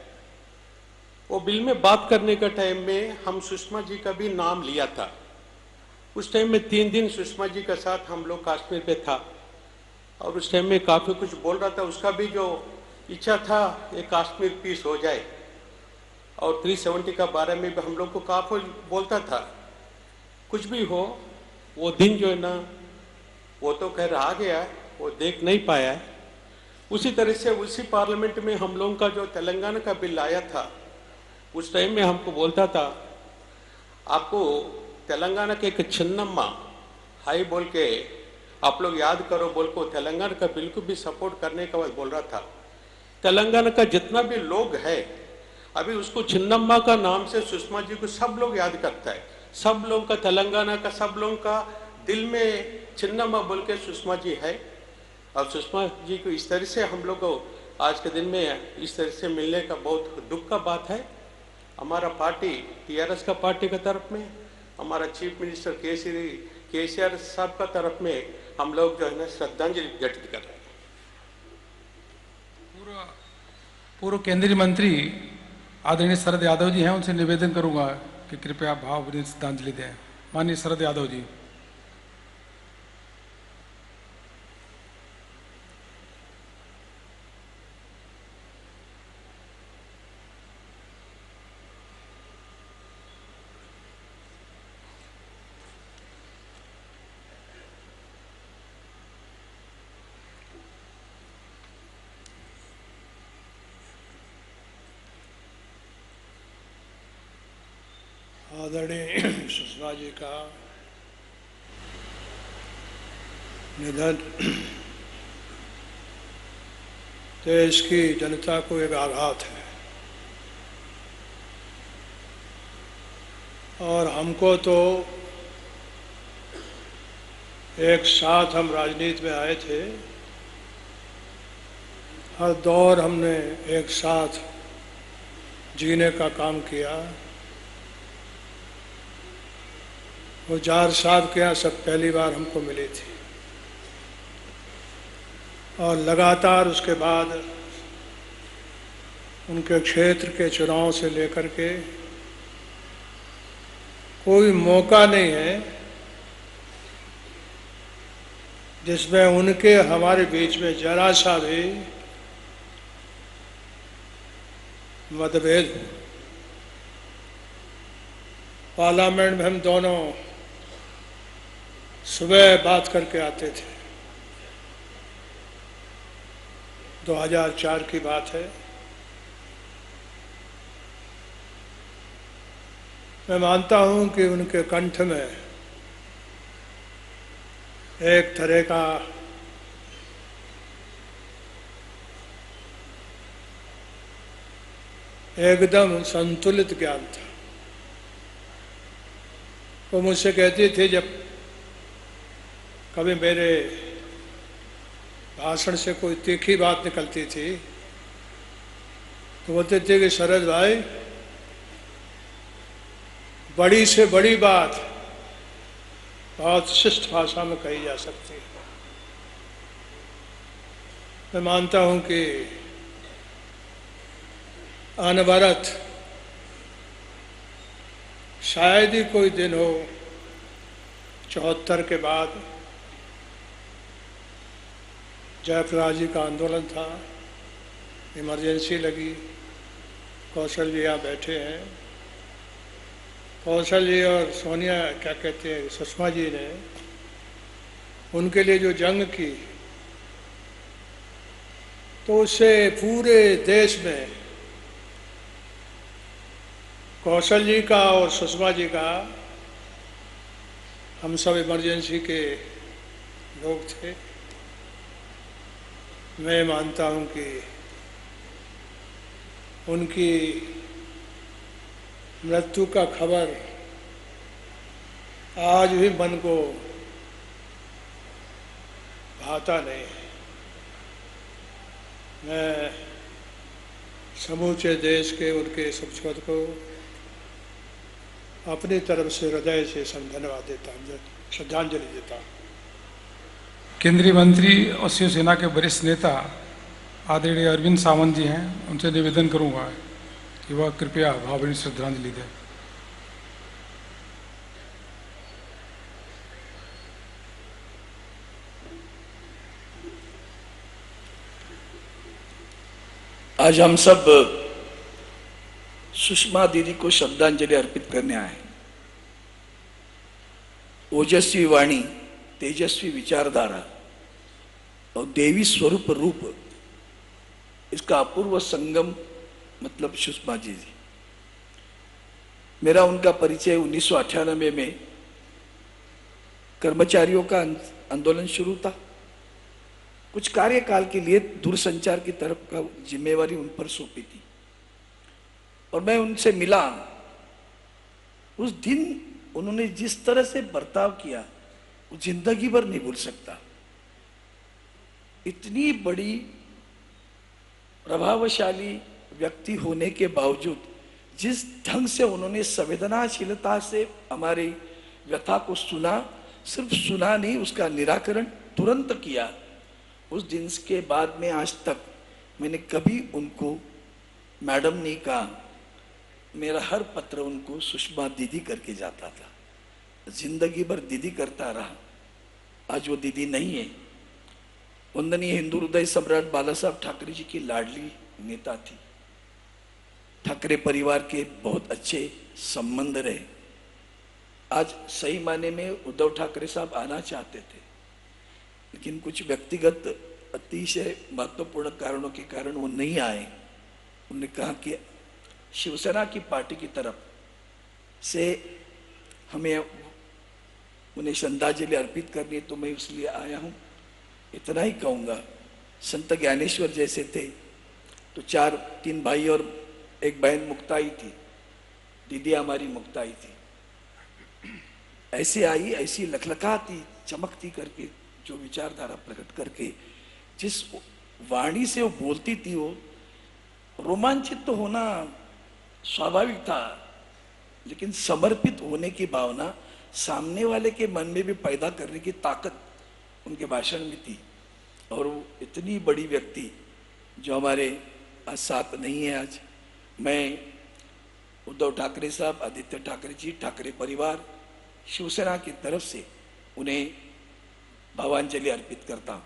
वो बिल में बात करने का टाइम में हम सुषमा जी का भी नाम लिया था। उस टाइम में 3 दिन सुषमा जी का साथ हम लोग कश्मीर पे था और उस टाइम में काफ़ी कुछ बोल रहा था। उसका भी जो इच्छा था ये कश्मीर पीस हो जाए और 370 का बारे में भी हम लोग को काफ़ी बोलता था। कुछ भी हो वो दिन जो है ना वो तो खैर आ गया, वो देख नहीं पाया। उसी तरह से उसी पार्लियामेंट में हम लोगों का जो तेलंगाना का बिल आया था उस टाइम में हमको बोलता था आपको तेलंगाना के एक छिन्नम्मा हाई बोल के आप लोग याद करो बोल को तेलंगाना का बिल को भी सपोर्ट करने का बोल रहा था। तेलंगाना का जितना भी लोग है अभी उसको छिन्नम्मा का नाम से सुषमा जी को सब लोग याद करता है। सब लोगों का तेलंगाना का सब लोगों का दिल में छिन्नम्मा बोल के सुषमा जी है और सुषमा जी को इस तरह से हम लोग को आज के दिन में इस तरह से मिलने का बहुत दुख का बात है। हमारा पार्टी टीआरएस का पार्टी का तरफ में हमारा चीफ मिनिस्टर केसीआर साहब का तरफ में हम लोग जो है ना श्रद्धांजलि व्यक्त कर रहे हैं। पूर्व केंद्रीय मंत्री आदरणीय शरद यादव जी हैं, उनसे निवेदन करूंगा कि कृपया भावभीनी श्रद्धांजलि दें। माननीय शरद यादव जी। आदरणीय सुषमा जी का निधन देश की जनता को एक आघात है और हमको तो एक साथ हम राजनीति में आए थे, हर दौर हमने एक साथ जीने का काम किया। वो जार साहब के यहाँ सब पहली बार हमको मिली थी और लगातार उसके बाद उनके क्षेत्र के चुनाव से लेकर के कोई मौका नहीं है जिसमें उनके हमारे बीच में जरा सा भी मतभेद हो। पार्लियामेंट में हम दोनों सुबह बात करके आते थे, 2004 की बात है। मैं मानता हूं कि उनके कंठ में एक तरह का एकदम संतुलित ज्ञान था। वो मुझसे कहती थी, जब कभी मेरे भाषण से कोई तीखी बात निकलती थी तो बोलते थे कि शरद भाई, बड़ी से बड़ी बात बहुत शिष्ट भाषा में कही जा सकती है। मैं मानता हूं कि अनवरत शायद ही कोई दिन हो 74 के बाद, जयप्रकाश जी का आंदोलन था, इमरजेंसी लगी, कौशल जी यहाँ बैठे हैं, कौशल जी और सोनिया क्या कहते हैं सुषमा जी ने उनके लिए जो जंग की, तो उससे पूरे देश में कौशल जी का और सुषमा जी का, हम सब इमरजेंसी के लोग थे। मैं मानता हूं कि उनकी मृत्यु का खबर आज भी मन को भाता नहीं है। मैं समूचे देश के उनके सुपुत्र को अपनी तरफ से हृदय से धन्यवाद देता हूँ, श्रद्धांजलि देता हूँ। केंद्रीय मंत्री और शिवसेना के वरिष्ठ नेता आदरणीय अरविंद सावंत जी हैं, उनसे निवेदन करूंगा कि वह कृपया भावभीनी श्रद्धांजलि दें। आज हम सब सुषमा दीदी को श्रद्धांजलि अर्पित करने आए। ओजस्वी वाणी, तेजस्वी विचारधारा और देवी स्वरूप रूप, इसका अपूर्व संगम मतलब सुषमा जी। मेरा उनका परिचय 1998 में कर्मचारियों का आंदोलन शुरू था। कुछ कार्यकाल के लिए दूरसंचार की तरफ का जिम्मेवारी उन पर सौंपी थी और मैं उनसे मिला। उस दिन उन्होंने जिस तरह से बर्ताव किया वो जिंदगी भर नहीं भूल सकता। इतनी बड़ी प्रभावशाली व्यक्ति होने के बावजूद जिस ढंग से उन्होंने संवेदनाशीलता से हमारी व्यथा को सुना, सिर्फ सुना नहीं, उसका निराकरण तुरंत किया। उस दिन के बाद में आज तक मैंने कभी उनको मैडम नहीं कहा। मेरा हर पत्र उनको सुषमा दीदी करके जाता था। जिंदगी भर दीदी करता रहा। आज वो दीदी नहीं है। वंदनीय हिंदू हृदय सम्राट बाला साहब ठाकरे जी की लाडली नेता थी। ठाकरे परिवार के बहुत अच्छे संबंध रहे। आज सही माने में उद्धव ठाकरे साहब आना चाहते थे, लेकिन कुछ व्यक्तिगत अतिशय महत्वपूर्ण कारणों के कारण वो नहीं आए। उन्होंने कहा कि शिवसेना की पार्टी की तरफ से हमें उन्हें श्रद्धांजलि अर्पित करनी है, तो मैं इसलिए आया हूँ। इतना ही कहूँगा, संत ज्ञानेश्वर जैसे थे तो 3 भाई और एक बहन मुक्ताई थी, दीदी हमारी मुक्ताई थी। ऐसे आई, ऐसी लखलखाती चमकती करके, जो विचारधारा प्रकट करके, जिस वाणी से वो बोलती थी, वो रोमांचित तो होना स्वाभाविक था, लेकिन समर्पित होने की भावना सामने वाले के मन में भी पैदा करने की ताकत उनके भाषण में थी। और वो इतनी बड़ी व्यक्ति जो हमारे आज साथ नहीं है, आज मैं उद्धव ठाकरे साहब, आदित्य ठाकरे जी, ठाकरे परिवार, शिवसेना की तरफ से उन्हें भावांजलि अर्पित करता हूँ।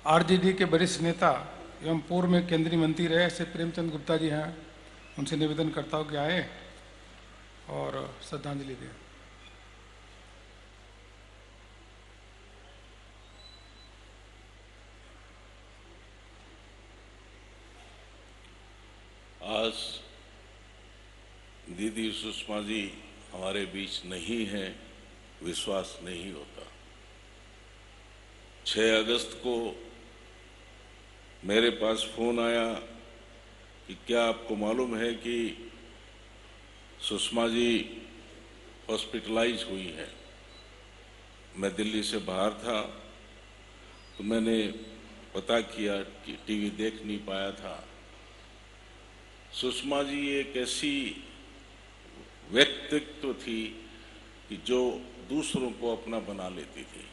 आरजेडी के वरिष्ठ नेता एवं पूर्व में केंद्रीय मंत्री रहे श्री प्रेमचंद गुप्ता जी हैं, उनसे निवेदन करता हूँ कि आए और श्रद्धांजलि दें। आज दीदी सुषमा जी हमारे बीच नहीं हैं, विश्वास नहीं होता। 6 अगस्त को मेरे पास फोन आया कि क्या आपको मालूम है कि सुषमा जी हॉस्पिटलाइज हुई है। मैं दिल्ली से बाहर था, तो मैंने पता किया कि टीवी देख नहीं पाया था। सुषमा जी एक ऐसी व्यक्तित्व थी कि जो दूसरों को अपना बना लेती थी।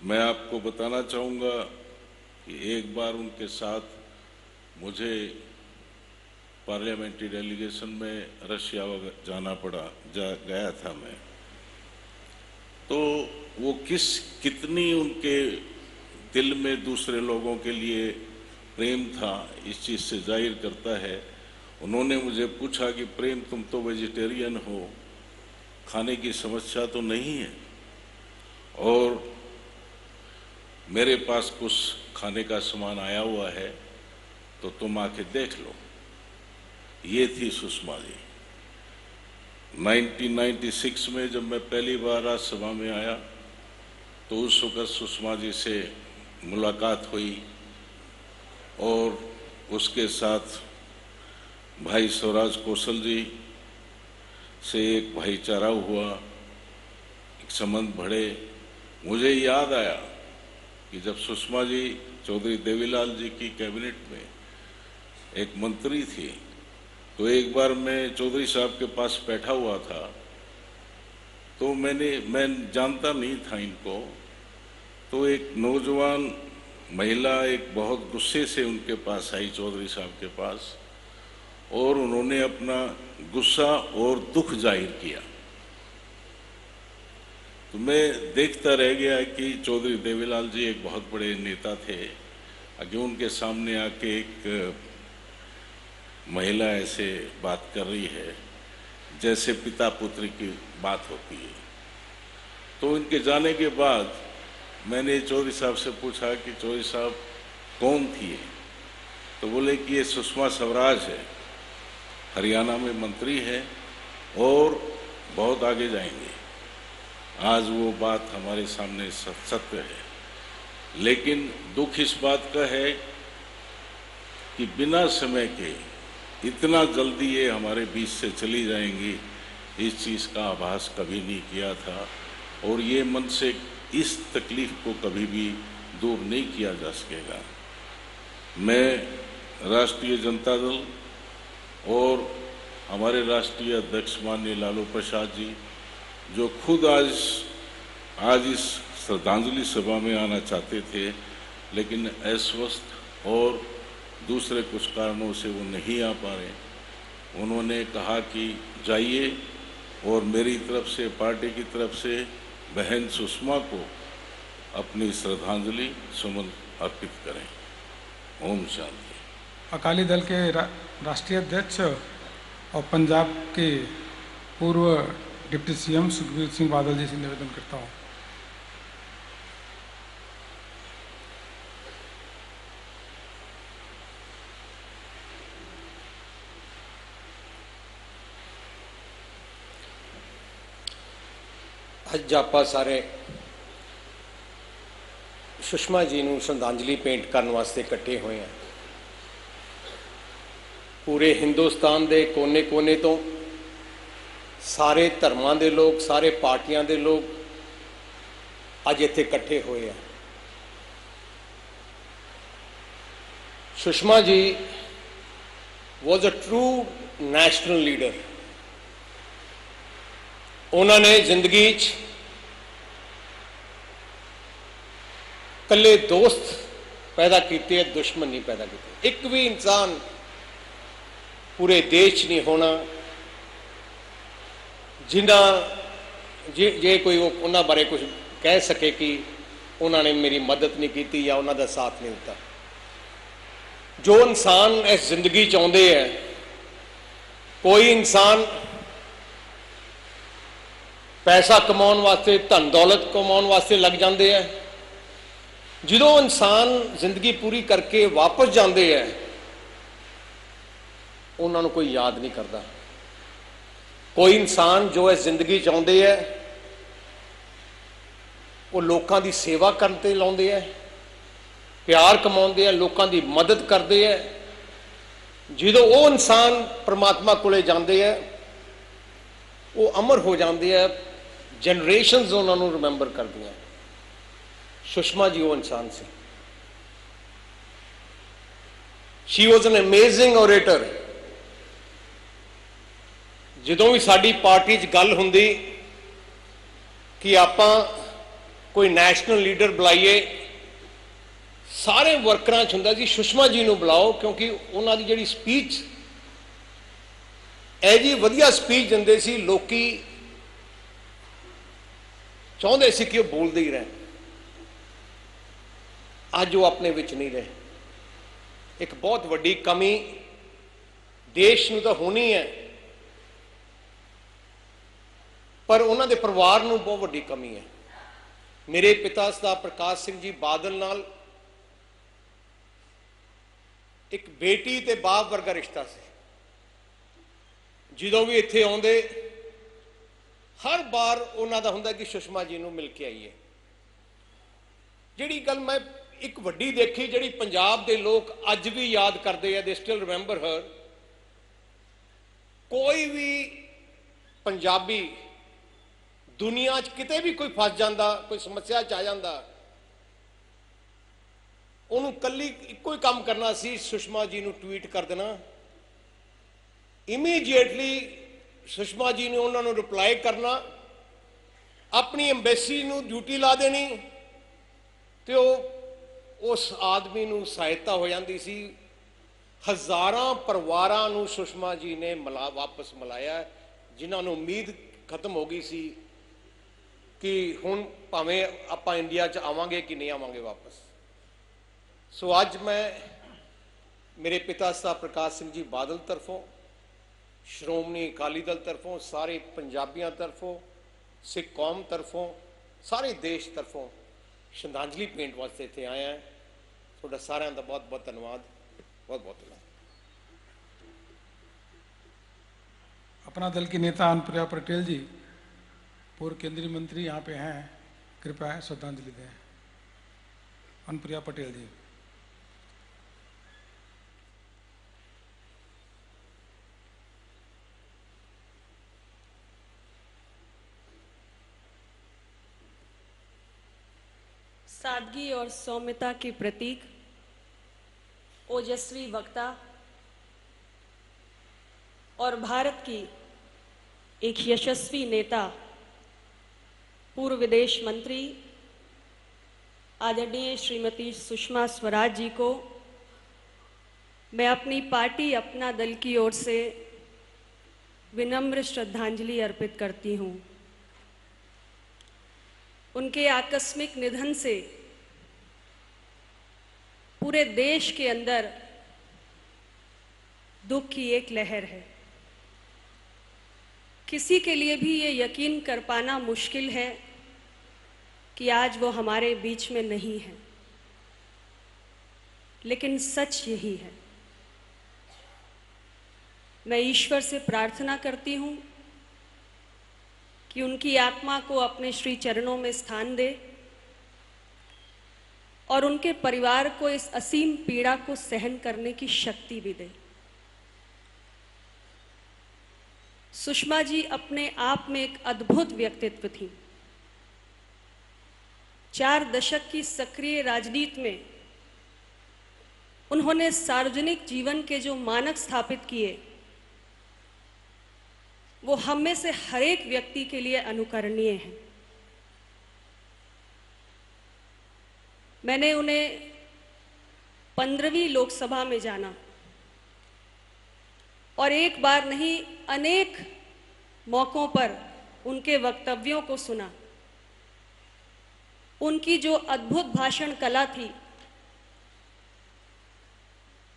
मैं आपको बताना चाहूँगा कि एक बार उनके साथ मुझे पार्लियामेंट्री डेलीगेशन में रशिया जाना पड़ा, गया था मैं। तो वो कितनी उनके दिल में दूसरे लोगों के लिए प्रेम था, इस चीज़ से जाहिर करता है। उन्होंने मुझे पूछा कि प्रेम, तुम तो वेजिटेरियन हो, खाने की समस्या तो नहीं है, और मेरे पास कुछ खाने का सामान आया हुआ है, तो तुम आके देख लो। ये थी सुषमा जी। 1996 में जब मैं पहली बार राज्यसभा में आया, तो उस वक्त सुषमा जी से मुलाकात हुई और उसके साथ भाई स्वराज कौशल जी से एक भाईचारा हुआ, एक संबंध बढ़े। मुझे याद आया कि जब सुषमा जी चौधरी देवीलाल जी की कैबिनेट में एक मंत्री थी, तो एक बार मैं चौधरी साहब के पास बैठा हुआ था, तो मैं जानता नहीं था इनको, तो एक नौजवान महिला एक बहुत गुस्से से उनके पास आई, चौधरी साहब के पास, और उन्होंने अपना गुस्सा और दुख जाहिर किया। तो मैं देखता रह गया कि चौधरी देवीलाल जी एक बहुत बड़े नेता थे, कि उनके सामने आके एक महिला ऐसे बात कर रही है जैसे पिता पुत्र की बात होती है। तो इनके जाने के बाद मैंने चौधरी साहब से पूछा कि चौधरी साहब कौन थी ये? तो बोले कि ये सुषमा स्वराज है, हरियाणा में मंत्री है और बहुत आगे जाएंगे। आज वो बात हमारे सामने सत्य है, लेकिन दुख इस बात का है कि बिना समय के इतना जल्दी ये हमारे बीच से चली जाएंगी, इस चीज़ का आभास कभी नहीं किया था, और ये मन से इस तकलीफ को कभी भी दूर नहीं किया जा सकेगा। मैं राष्ट्रीय जनता दल और हमारे राष्ट्रीय अध्यक्ष माननीय लालू प्रसाद जी, जो खुद आज इस श्रद्धांजलि सभा में आना चाहते थे, लेकिन अस्वस्थ और दूसरे कुछ कारणों से वो नहीं आ पा रहे, उन्होंने कहा कि जाइए और मेरी तरफ से, पार्टी की तरफ से बहन सुषमा को अपनी श्रद्धांजलि सुमन अर्पित करें। ओम शांति। अकाली दल के राष्ट्रीय अध्यक्ष और पंजाब के पूर्व डिप्टी सीएम सुखबीर सिंह बादल जी से निवेदन करता हूँ। ਅੱਜ ਆਪਾਂ ਸਾਰੇ ਸੁਸ਼ਮਾ ਜੀ ਨੂੰ ਸ਼ਰਧਾਂਜਲੀ ਭੇਂਟ ਕਰਨ ਵਾਸਤੇ ਇਕੱਠੇ ਹੋਏ ਹਾਂ। ਪੂਰੇ ਹਿੰਦੁਸਤਾਨ ਦੇ ਕੋਨੇ-ਕੋਨੇ ਤੋਂ ਸਾਰੇ ਧਰਮਾਂ ਦੇ ਲੋਕ, ਸਾਰੇ ਪਾਰਟੀਆਂ ਦੇ ਲੋਕ ਅੱਜ ਇੱਥੇ ਇਕੱਠੇ ਹੋਏ ਆ। ਸੁਸ਼ਮਾ ਜੀ was a true national leader। ਉਹਨਾਂ ਨੇ ਜ਼ਿੰਦਗੀ 'ਚ ਕੱਲੇ ਦੋਸਤ ਪੈਦਾ ਕੀਤੇ, ਦੁਸ਼ਮਣ ਨਹੀਂ ਪੈਦਾ ਕੀਤੇ। ਇੱਕ ਵੀ ਇਨਸਾਨ पूरे देश नहीं होना जिन्ना जे कोई उन्होंने बारे कुछ कह सके कि उन्होंने मेरी मदद नहीं की या उन्होंने साथ नहीं दिता। जो इंसान इस जिंदगी चाहते हैं, कोई इंसान पैसा कमाने वास्ते, धन दौलत कमाने वास्ते लग जाते हैं। जो इंसान जिंदगी पूरी करके वापस जाते हैं उन्होंने कोई याद नहीं करता। कोई इंसान जो इस जिंदगी चाहते है वो लोगों की सेवा करते लाते हैं, प्यार कमाते हैं, लोगों की मदद करते हैं। जो वो इंसान परमात्मा को जाते हैं वो अमर हो जाते हैं, जनरेशनस उन्होंने रिमेंबर करती हैं। सुषमा जी वो इंसान से। She was an amazing orator. ਜਦੋਂ भी साड़ी पार्टी च गल हुंदी कि आपां कोई नैशनल लीडर बुलाइए, सारे वर्करां च हुंदा जी सुषमा जी नूं बुलाओ, क्योंकि उन्हां दी जिहड़ी स्पीच ऐ जी वधिया स्पीच दिंदे सी, लोकी चाहुंदे सी कि वो बोलदे ही रहें। अज वो अपने विच नहीं रहे। एक बहुत वड्डी कमी देश नूं तां होनी है, पर उन्होंने परिवार नूं बहुत वड्डी कमी है। मेरे पिता सरदार प्रकाश सिंह जी बादल नाल एक बेटी ते बाप वर्गा रिश्ता से। जो भी इत्थे आउंदे हर बार उन्हां दा हुंदा कि सुषमा जी नूं मिल के आईए। जिहड़ी गल मैं एक वड्डी देखी, जिहड़ी पंजाब दे लोग अज भी याद करते हैं, दे स्टिल रिमेंबर हर। कोई भी पंजाबी दुनिया च किते भी कोई फस जाता, कोई समस्या च आ जाता, उन्होंने कली इको ही काम करना सी, सुषमा जी नूं ट्वीट कर देना, इमीडिएटली सुषमा जी ने उन्होंने रिप्लाई करना, अपनी एम्बेसी नूं ड्यूटी ला देनी, तो उस आदमी नूं सहायता हो जाती सी। हज़ारां परिवारां नूं सुषमा जी ने वापस मिलाया, जिन्होंने उम्मीद खत्म हो गई सी कि हुण भावें आपां इंडिया च आवांगे कि नहीं आवांगे वापस। सो अज मैं मेरे पिता सरदार प्रकाश सिंह जी बादल तरफों, श्रोमणी अकाली दल तरफों, सारे पंजाबियों तरफों, सिख कौम तरफों, सारे देश तरफों श्रद्धांजलि भेंट वास्ते इत्थे आया है। तुहाडा सारिआं दा बहुत बहुत धन्यवाद, बहुत बहुत धन्यवाद। अपना दल की नेता अनुप्रिया पटेल जी, पूर्व केंद्रीय मंत्री यहाँ पे हैं, कृपया श्रद्धांजलि दें। अनुप्रिया पटेल जी। सादगी और सौम्यता के प्रतीक, ओजस्वी वक्ता और भारत की एक यशस्वी नेता, पूर्व विदेश मंत्री आदरणीय श्रीमती सुषमा स्वराज जी को मैं अपनी पार्टी, अपना दल की ओर से विनम्र श्रद्धांजलि अर्पित करती हूँ। उनके आकस्मिक निधन से पूरे देश के अंदर दुख की एक लहर है। किसी के लिए भी ये यकीन कर पाना मुश्किल है कि आज वो हमारे बीच में नहीं है, लेकिन सच यही है। मैं ईश्वर से प्रार्थना करती हूँ कि उनकी आत्मा को अपने श्री चरणों में स्थान दे और उनके परिवार को इस असीम पीड़ा को सहन करने की शक्ति भी दे। सुषमा जी अपने आप में एक अद्भुत व्यक्तित्व थी। 4 दशक की सक्रिय राजनीति में उन्होंने सार्वजनिक जीवन के जो मानक स्थापित किए वो हम में से हर एक व्यक्ति के लिए अनुकरणीय हैं। मैंने उन्हें 15वीं लोकसभा में जाना और एक बार नहीं अनेक मौकों पर उनके वक्तव्यों को सुना। उनकी जो अद्भुत भाषण कला थी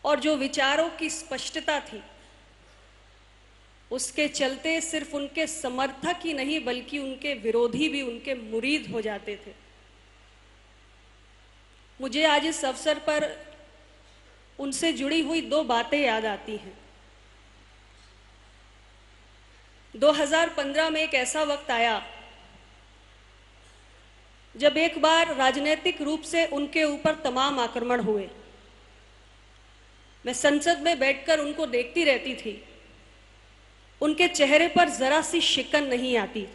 और जो विचारों की स्पष्टता थी, उसके चलते सिर्फ उनके समर्थक ही नहीं बल्कि उनके विरोधी भी उनके मुरीद हो जाते थे। मुझे आज इस अवसर पर उनसे जुड़ी हुई 2 बातें याद आती हैं। 2015 में एक ऐसा वक्त आया जब एक बार राजनीतिक रूप से उनके ऊपर तमाम आक्रमण हुए। मैं संसद में बैठकर उनको देखती रहती थी। उनके चेहरे पर जरा सी शिकन नहीं आती।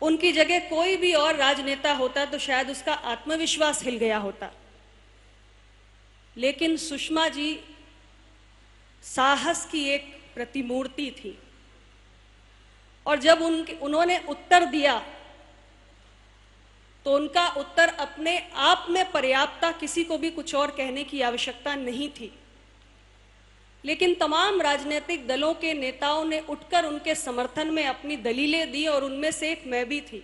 उनकी जगह कोई भी और राजनेता होता तो शायद उसका आत्मविश्वास हिल गया होता, लेकिन सुषमा जी साहस की एक प्रतिमूर्ति थी। और जब उन्होंने उत्तर दिया तो उनका उत्तर अपने आप में पर्याप्त था, किसी को भी कुछ और कहने की आवश्यकता नहीं थी। लेकिन तमाम राजनीतिक दलों के नेताओं ने उठकर उनके समर्थन में अपनी दलीलें दी और उनमें से एक मैं भी थी।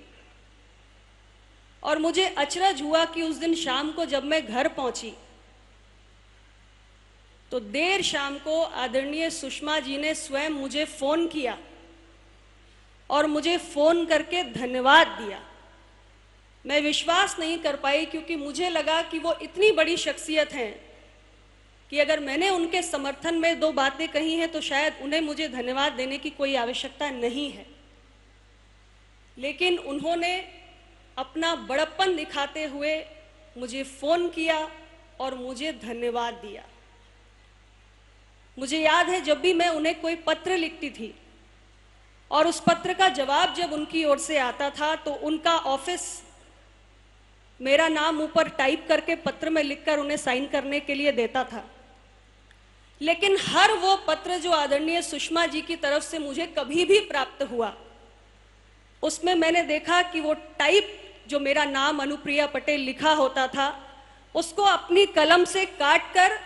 और मुझे अचरज हुआ कि उस दिन शाम को जब मैं घर पहुंची तो देर शाम को आदरणीय सुषमा जी ने स्वयं मुझे फोन किया और मुझे फोन करके धन्यवाद दिया। मैं विश्वास नहीं कर पाई क्योंकि मुझे लगा कि वो इतनी बड़ी शख्सियत हैं कि अगर मैंने उनके समर्थन में 2 बातें कही हैं तो शायद उन्हें मुझे धन्यवाद देने की कोई आवश्यकता नहीं है। लेकिन उन्होंने अपना बड़प्पन दिखाते हुए मुझे फोन किया और मुझे धन्यवाद दिया। मुझे याद है जब भी मैं उन्हें कोई पत्र लिखती थी और उस पत्र का जवाब जब उनकी ओर से आता था तो उनका ऑफिस मेरा नाम ऊपर टाइप करके पत्र में लिखकर उन्हें साइन करने के लिए देता था। लेकिन हर वो पत्र जो आदरणीय सुषमा जी की तरफ से मुझे कभी भी प्राप्त हुआ, उसमें मैंने देखा कि वो टाइप जो मेरा नाम अनुप्रिया पटेल लिखा होता था, उसको अपनी कलम से काटकर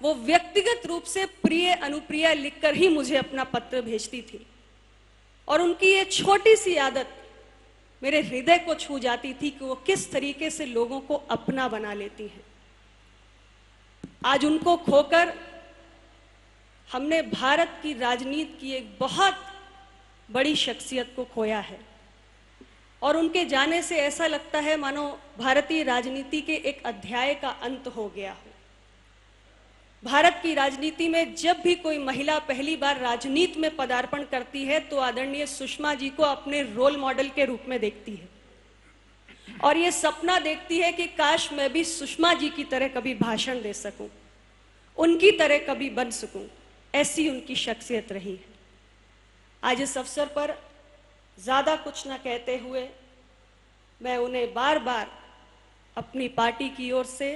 वो व्यक्तिगत रूप से प्रिय अनुप्रिया लिखकर ही मुझे अपना पत्र भेजती थी। और उनकी ये छोटी सी आदत मेरे हृदय को छू जाती थी कि वो किस तरीके से लोगों को अपना बना लेती हैं। आज उनको खोकर हमने भारत की राजनीति की एक बहुत बड़ी शख्सियत को खोया है और उनके जाने से ऐसा लगता है मानो भारतीय राजनीति के एक अध्याय का अंत हो गया हो। भारत की राजनीति में जब भी कोई महिला पहली बार राजनीति में पदार्पण करती है तो आदरणीय सुषमा जी को अपने रोल मॉडल के रूप में देखती है और ये सपना देखती है कि काश मैं भी सुषमा जी की तरह कभी भाषण दे सकूं, उनकी तरह कभी बन सकूं। ऐसी उनकी शख्सियत रही है। आज इस अवसर पर ज्यादा कुछ न कहते हुए मैं उन्हें बार बार अपनी पार्टी की ओर से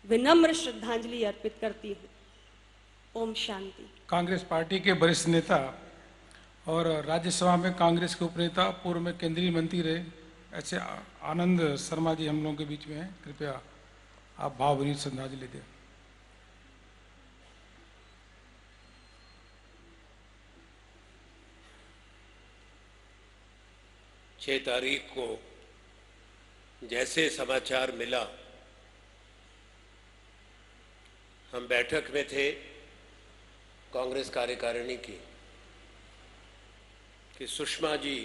विनम्र श्रद्धांजलि अर्पित करती हूँ। ओम शांति। कांग्रेस पार्टी के वरिष्ठ नेता और राज्यसभा में कांग्रेस के उपनेता पूर्व में केंद्रीय मंत्री रहे ऐसे आनंद शर्मा जी हम लोगों के बीच में हैं। कृपया आप भावभीनी श्रद्धांजलि दें। छह तारीख को जैसे समाचार मिला, हम बैठक में थे कांग्रेस कार्यकारिणी की कि सुषमा जी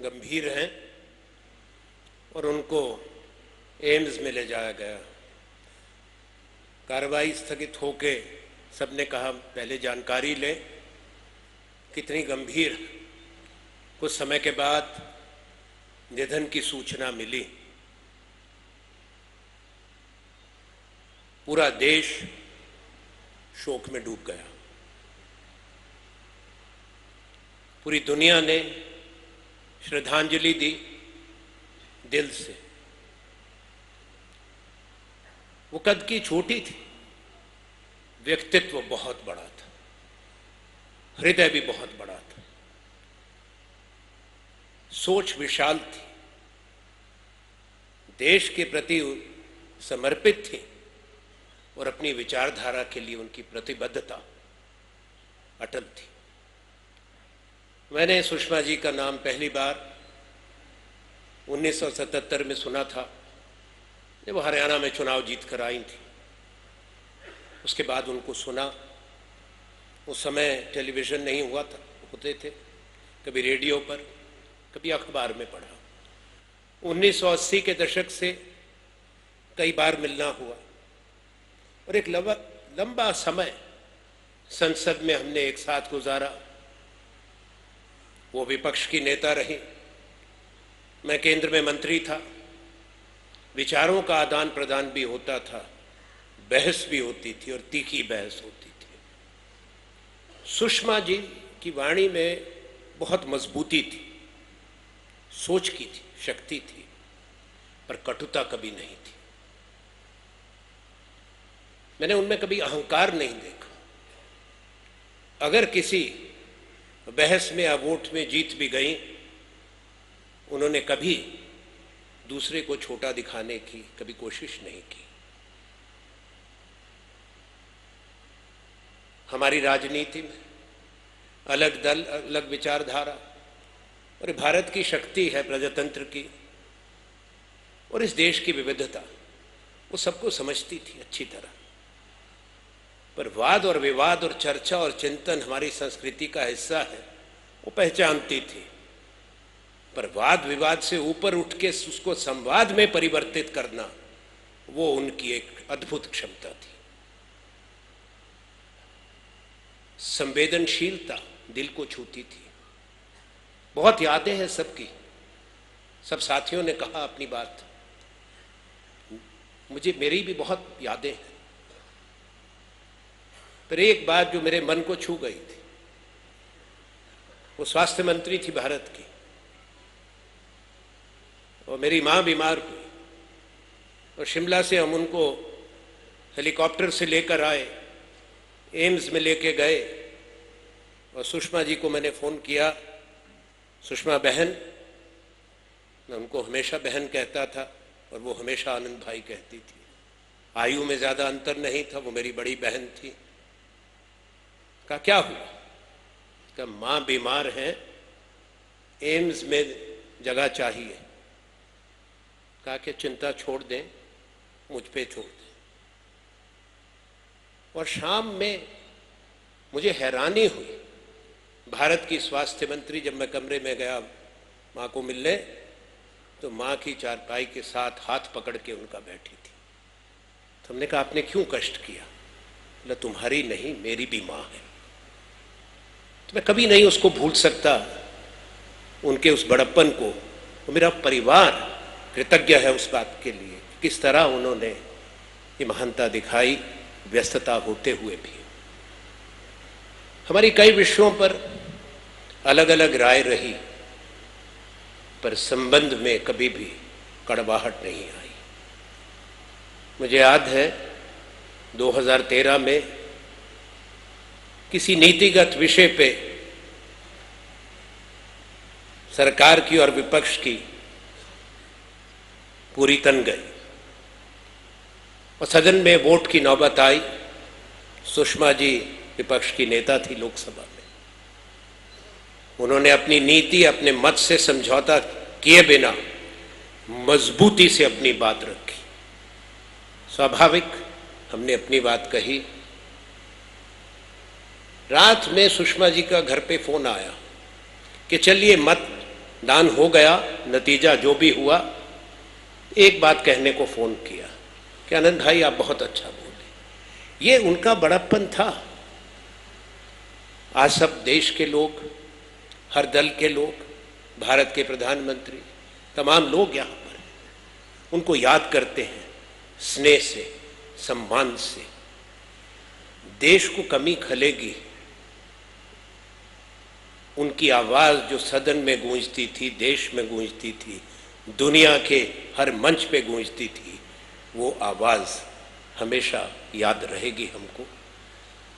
गंभीर हैं और उनको एम्स में ले जाया गया। कार्रवाई स्थगित होके सबने कहा पहले जानकारी लें कितनी गंभीर। कुछ समय के बाद निधन की सूचना मिली, पूरा देश शोक में डूब गया। पूरी दुनिया ने श्रद्धांजलि दी दिल से। वो कद की छोटी थी, व्यक्तित्व बहुत बड़ा था, हृदय भी बहुत बड़ा था, सोच विशाल थी, देश के प्रति समर्पित थी और अपनी विचारधारा के लिए उनकी प्रतिबद्धता अटल थी। मैंने सुषमा जी का नाम पहली बार 1977 में सुना था, जब वो हरियाणा में चुनाव जीत कर आई थी। उसके बाद उनको सुना। उस समय टेलीविज़न नहीं होते थे, कभी रेडियो पर, कभी अखबार में पढ़ा। 1980 के दशक से कई बार मिलना हुआ और एक लंबा समय संसद में हमने एक साथ गुजारा। वो विपक्ष की नेता रही, मैं केंद्र में मंत्री था। विचारों का आदान प्रदान भी होता था, बहस भी होती थी और तीखी बहस होती थी। सुषमा जी की वाणी में बहुत मजबूती थी, सोच की थी, शक्ति थी, पर कटुता कभी नहीं थी। मैंने उनमें कभी अहंकार नहीं देखा। अगर किसी बहस में या वोट में जीत भी गई, उन्होंने कभी दूसरे को छोटा दिखाने की कभी कोशिश नहीं की। हमारी राजनीति में अलग दल, अलग विचारधारा, और भारत की शक्ति है प्रजातंत्र की और इस देश की विविधता, वो सबको समझती थी अच्छी तरह। पर वाद और विवाद और चर्चा और चिंतन हमारी संस्कृति का हिस्सा है, वो पहचानती थी। पर वाद विवाद से ऊपर उठ के उसको संवाद में परिवर्तित करना, वो उनकी एक अद्भुत क्षमता थी। संवेदनशीलता दिल को छूती थी। बहुत यादें हैं सबकी, सब साथियों ने कहा अपनी बात, मेरी भी बहुत यादें हैं। पर एक बात जो मेरे मन को छू गई थी, वो स्वास्थ्य मंत्री थी भारत की, और मेरी माँ बीमार हुई और शिमला से हम उनको हेलीकॉप्टर से लेकर आए, एम्स में लेके गए और सुषमा जी को मैंने फ़ोन किया, सुषमा बहन, मैं उनको हमेशा बहन कहता था और वो हमेशा आनंद भाई कहती थी। आयु में ज़्यादा अंतर नहीं था, वो मेरी बड़ी बहन थी। कहा क्या हुआ? कहा माँ बीमार हैं, एम्स में जगह चाहिए। कहा कि चिंता छोड़ दें, मुझ पे छोड़ दें। और शाम में मुझे हैरानी हुई, भारत की स्वास्थ्य मंत्री जब मैं कमरे में गया माँ को मिलने, तो माँ की चारपाई के साथ हाथ पकड़ के उनका बैठी थी। तो हमने कहा आपने क्यों कष्ट किया? बोला तुम्हारी नहीं, मेरी भी माँ है। तो मैं कभी नहीं उसको भूल सकता, उनके उस बड़प्पन को। तो मेरा परिवार कृतज्ञ है उस बात के लिए, किस तरह उन्होंने ये महानता दिखाई, व्यस्तता होते हुए भी। हमारी कई विषयों पर अलग अलग राय रही, पर संबंध में कभी भी कड़वाहट नहीं आई। मुझे याद है 2013 में किसी नीतिगत विषय पे सरकार की और विपक्ष की पूरी तन गई और सदन में वोट की नौबत आई। सुषमा जी विपक्ष की नेता थी लोकसभा में, उन्होंने अपनी नीति, अपने मत से समझौता किए बिना मजबूती से अपनी बात रखी। स्वाभाविक हमने अपनी बात कही। रात में सुषमा जी का घर पे फोन आया कि चलिए मतदान हो गया, नतीजा जो भी हुआ, एक बात कहने को फोन किया कि आनंद भाई आप बहुत अच्छा बोले। ये उनका बड़प्पन था। आज सब देश के लोग, हर दल के लोग, भारत के प्रधानमंत्री, तमाम लोग यहाँ पर हैं, उनको याद करते हैं स्नेह से, सम्मान से। देश को कमी खलेगी, उनकी आवाज जो सदन में गूंजती थी, देश में गूंजती थी, दुनिया के हर मंच पे गूंजती थी, वो आवाज हमेशा याद रहेगी हमको।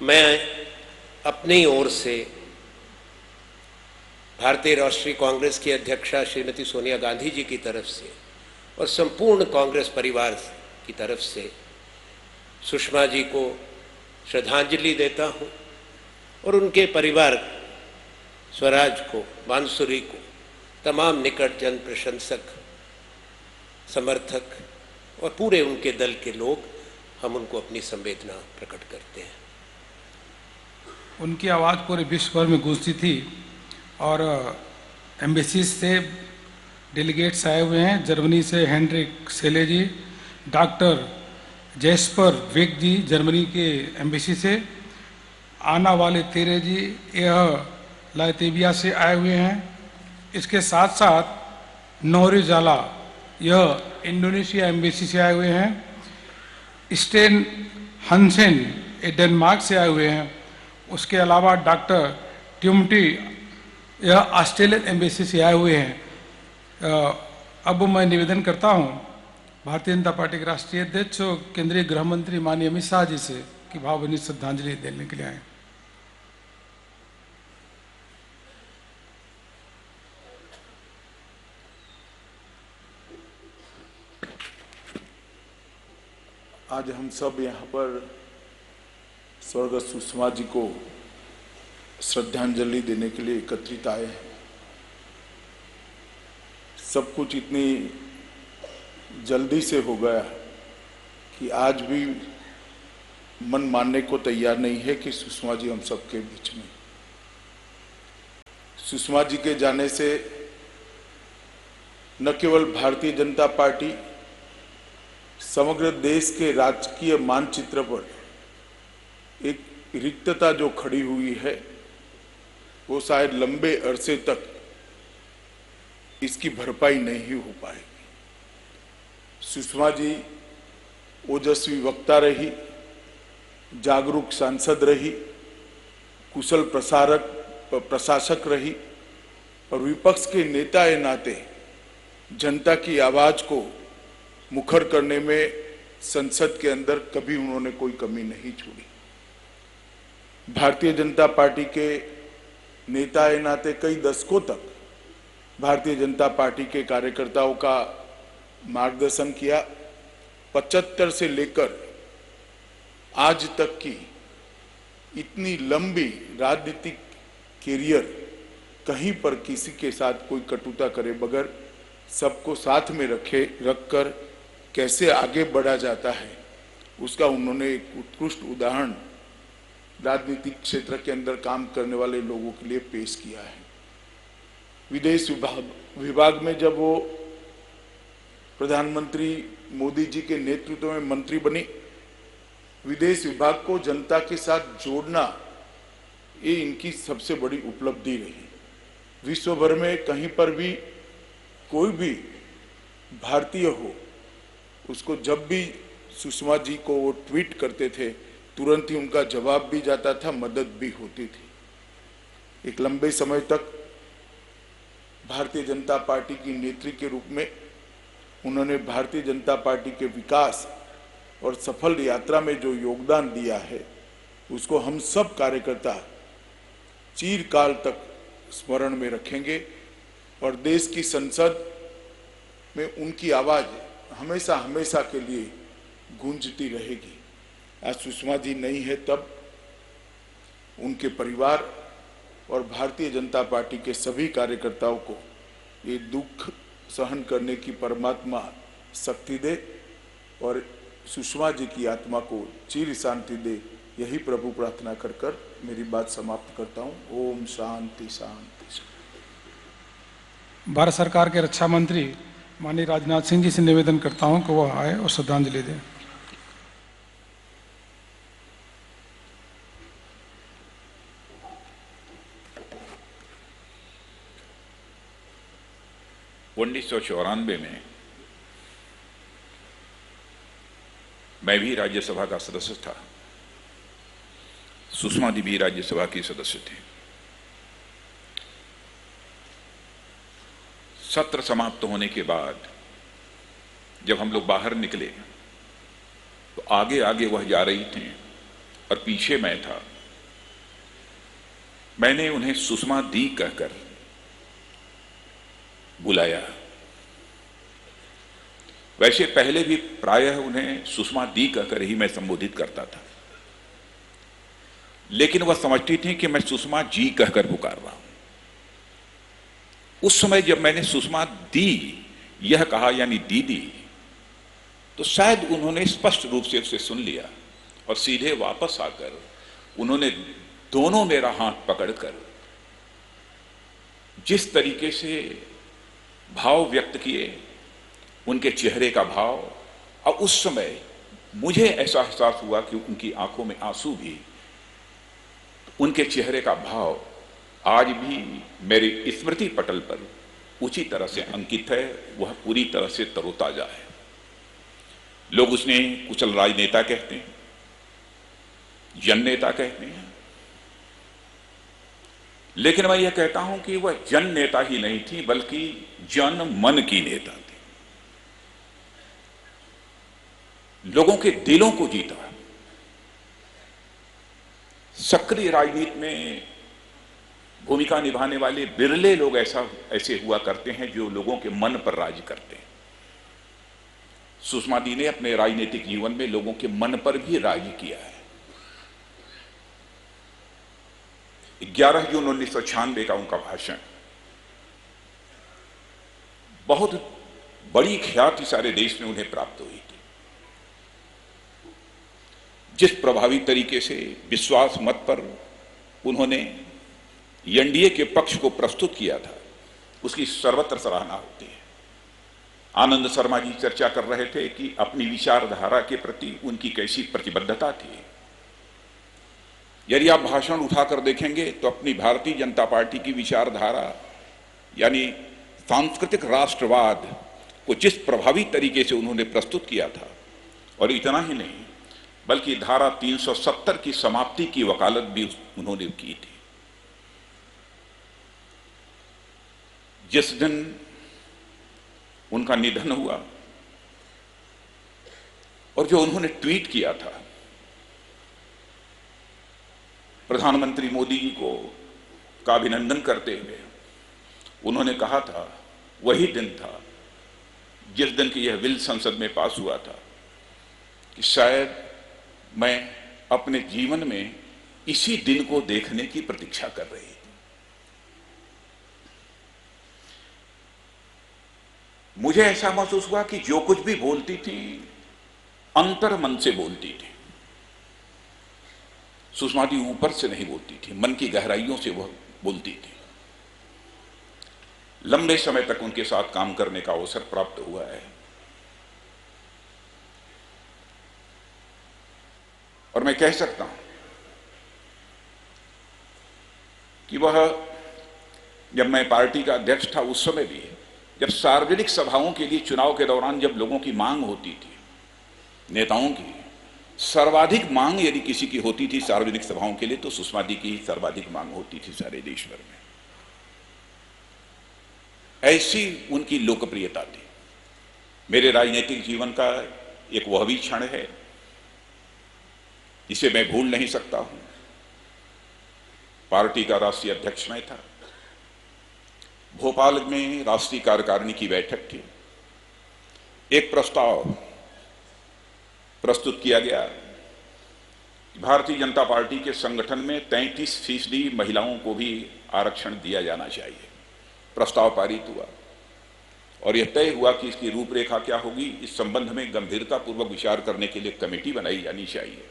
मैं अपनी ओर से भारतीय राष्ट्रीय कांग्रेस की अध्यक्षा श्रीमती सोनिया गांधी जी की तरफ से और संपूर्ण कांग्रेस परिवार की तरफ से सुषमा जी को श्रद्धांजलि देता हूं और उनके परिवार स्वराज को, बांसुरी को, तमाम निकट जन प्रशंसक, समर्थक और पूरे उनके दल के लोग, हम उनको अपनी संवेदना प्रकट करते हैं। उनकी आवाज़ पूरे विश्व भर में गूंजती थी और एम्बेसी से डेलीगेट्स आए हुए हैं। जर्मनी से हेनरिक सेले जी, डॉक्टर जेस्पर वेग जी जर्मनी के एम्बेसी से, आना वाले तेरे जी यह लाइतेबिया से आए हुए हैं। इसके साथ साथ नौरी जाला यह इंडोनेशिया एम्बेसी से आए हुए हैं। स्टेन हंसेन ये डेनमार्क से आए हुए हैं। उसके अलावा डॉक्टर ट्यूमटी यह ऑस्ट्रेलियन एम्बेसी से आए हुए हैं। अब मैं निवेदन करता हूं भारतीय जनता पार्टी के राष्ट्रीय अध्यक्ष और केंद्रीय गृह मंत्री माननीय अमित शाह जी से कि भावभीनी श्रद्धांजलि देने के लिए आए। आज हम सब यहाँ पर स्वर्गस्थ सुषमा जी को श्रद्धांजलि देने के लिए एकत्रित आए हैं। सब कुछ इतनी जल्दी से हो गया कि आज भी मन मानने को तैयार नहीं है कि सुषमा जी हम सबके बीच में। सुषमा जी के जाने से न केवल भारतीय जनता पार्टी, समग्र देश के राजकीय मानचित्र पर एक रिक्तता जो खड़ी हुई है, वो शायद लंबे अरसे तक इसकी भरपाई नहीं हो पाएगी। सुषमा जी ओजस्वी वक्ता रही, जागरूक सांसद रही, कुशल प्रशासक रही और विपक्ष के नेता के नाते जनता की आवाज को मुखर करने में संसद के अंदर कभी उन्होंने कोई कमी नहीं छोड़ी। भारतीय जनता पार्टी के नेता के नाते कई दशकों तक भारतीय जनता पार्टी के कार्यकर्ताओं का मार्गदर्शन किया। 75 से लेकर आज तक की इतनी लंबी राजनीतिक कैरियर, कहीं पर किसी के साथ कोई कटुता करे बगैर सबको साथ में रखकर कैसे आगे बढ़ा जाता है, उसका उन्होंने एक उत्कृष्ट उदाहरण राजनीतिक क्षेत्र के अंदर काम करने वाले लोगों के लिए पेश किया है। विदेश विभाग में जब वो प्रधानमंत्री मोदी जी के नेतृत्व में मंत्री बनी, विदेश विभाग को जनता के साथ जोड़ना ये इनकी सबसे बड़ी उपलब्धि रही। विश्व भर में कहीं पर भी कोई भी भारतीय हो, उसको जब भी सुषमा जी को वो ट्वीट करते थे, तुरंत ही उनका जवाब भी जाता था, मदद भी होती थी। एक लंबे समय तक भारतीय जनता पार्टी की नेत्री के रूप में उन्होंने भारतीय जनता पार्टी के विकास और सफल यात्रा में जो योगदान दिया है, उसको हम सब कार्यकर्ता चिरकाल तक स्मरण में रखेंगे और देश की संसद में उनकी आवाज हमेशा हमेशा के लिए गूंजती रहेगी। आज सुषमा जी नहीं है, तब उनके परिवार और भारतीय जनता पार्टी के सभी कार्यकर्ताओं को ये दुख सहन करने की परमात्मा शक्ति दे और सुषमा जी की आत्मा को चिर शांति दे, यही प्रभु प्रार्थना कर कर मेरी बात समाप्त करता हूँ। ओम शांति शांति। भारत सरकार के रक्षा मंत्री माननीय राजनाथ सिंह जी से निवेदन करता हूं कि वह आए और श्रद्धांजलि दें। 1994 में मैं भी राज्यसभा का सदस्य था, सुषमा जी भी राज्यसभा की सदस्य थे। सत्र समाप्त होने के बाद जब हम लोग बाहर निकले तो आगे आगे वह जा रही थी और पीछे मैं था। मैंने उन्हें सुषमा दी कहकर बुलाया। वैसे पहले भी प्रायः उन्हें सुषमा दी कहकर ही मैं संबोधित करता था, लेकिन वह समझती थी कि मैं सुषमा जी कहकर पुकार रहा हूं। उस समय जब मैंने सुषमा दी यह कहा, यानी दीदी, तो शायद उन्होंने स्पष्ट रूप से उसे सुन लिया और सीधे वापस आकर उन्होंने दोनों मेरा हाथ पकड़कर जिस तरीके से भाव व्यक्त किए, उनके चेहरे का भाव, और उस समय मुझे ऐसा एहसास हुआ कि उनकी आंखों में आंसू भी, उनके चेहरे का भाव आज भी मेरे स्मृति पटल पर उसी तरह से अंकित है। वह पूरी तरह से तरोताजा है। लोग उसने कुशल राजनेता कहते हैं, जन नेता कहते हैं, लेकिन मैं यह कहता हूं कि वह जन नेता ही नहीं थी, बल्कि जन मन की नेता थी। लोगों के दिलों को जीता। सक्रिय राजनीति में भूमिका निभाने वाले बिरले लोग ऐसे हुआ करते हैं जो लोगों के मन पर राज करते हैं। सुषमा दी ने अपने राजनीतिक जीवन में लोगों के मन पर भी राज किया है। 11 जून 1996 का उनका भाषण बहुत बड़ी ख्याति सारे देश में उन्हें प्राप्त हुई थी। जिस प्रभावी तरीके से विश्वास मत पर उन्होंने एनडीए के पक्ष को प्रस्तुत किया था, उसकी सर्वत्र सराहना होती है। आनंद शर्मा जी चर्चा कर रहे थे कि अपनी विचारधारा के प्रति उनकी कैसी प्रतिबद्धता थी। यदि आप भाषण उठाकर देखेंगे तो अपनी भारतीय जनता पार्टी की विचारधारा यानी सांस्कृतिक राष्ट्रवाद को जिस प्रभावी तरीके से उन्होंने प्रस्तुत किया था, और इतना ही नहीं बल्कि धारा 370 की समाप्ति की वकालत भी उन्होंने की थी। जिस दिन उनका निधन हुआ और जो उन्होंने ट्वीट किया था, प्रधानमंत्री मोदी जी का अभिनंदन करते हुए उन्होंने कहा था, वही दिन था जिस दिन की यह बिल संसद में पास हुआ था कि शायद मैं अपने जीवन में इसी दिन को देखने की प्रतीक्षा कर रही थी। मुझे ऐसा महसूस हुआ कि जो कुछ भी बोलती थी अंतर मन से बोलती थी। सुषमा जी ऊपर से नहीं बोलती थी, मन की गहराइयों से वह बोलती थी। लंबे समय तक उनके साथ काम करने का अवसर प्राप्त हुआ है और मैं कह सकता हूं कि वह, जब मैं पार्टी का अध्यक्ष था उस समय भी, जब सार्वजनिक सभाओं के लिए चुनाव के दौरान जब लोगों की मांग होती थी, नेताओं की सर्वाधिक मांग यदि किसी की होती थी सार्वजनिक सभाओं के लिए, तो सुषमा जी की ही सर्वाधिक मांग होती थी सारे देश भर में। ऐसी उनकी लोकप्रियता थी। मेरे राजनीतिक जीवन का एक वह भी क्षण है जिसे मैं भूल नहीं सकता हूं। पार्टी का राष्ट्रीय अध्यक्ष मैं था। भोपाल में राष्ट्रीय कार्यकारिणी की बैठक थी। एक प्रस्ताव प्रस्तुत किया गया, भारतीय जनता पार्टी के संगठन में 33% महिलाओं को भी आरक्षण दिया जाना चाहिए। प्रस्ताव पारित हुआ और यह तय हुआ कि इसकी रूपरेखा क्या होगी। इस संबंध में गंभीरतापूर्वक विचार करने के लिए कमेटी बनाई जानी चाहिए।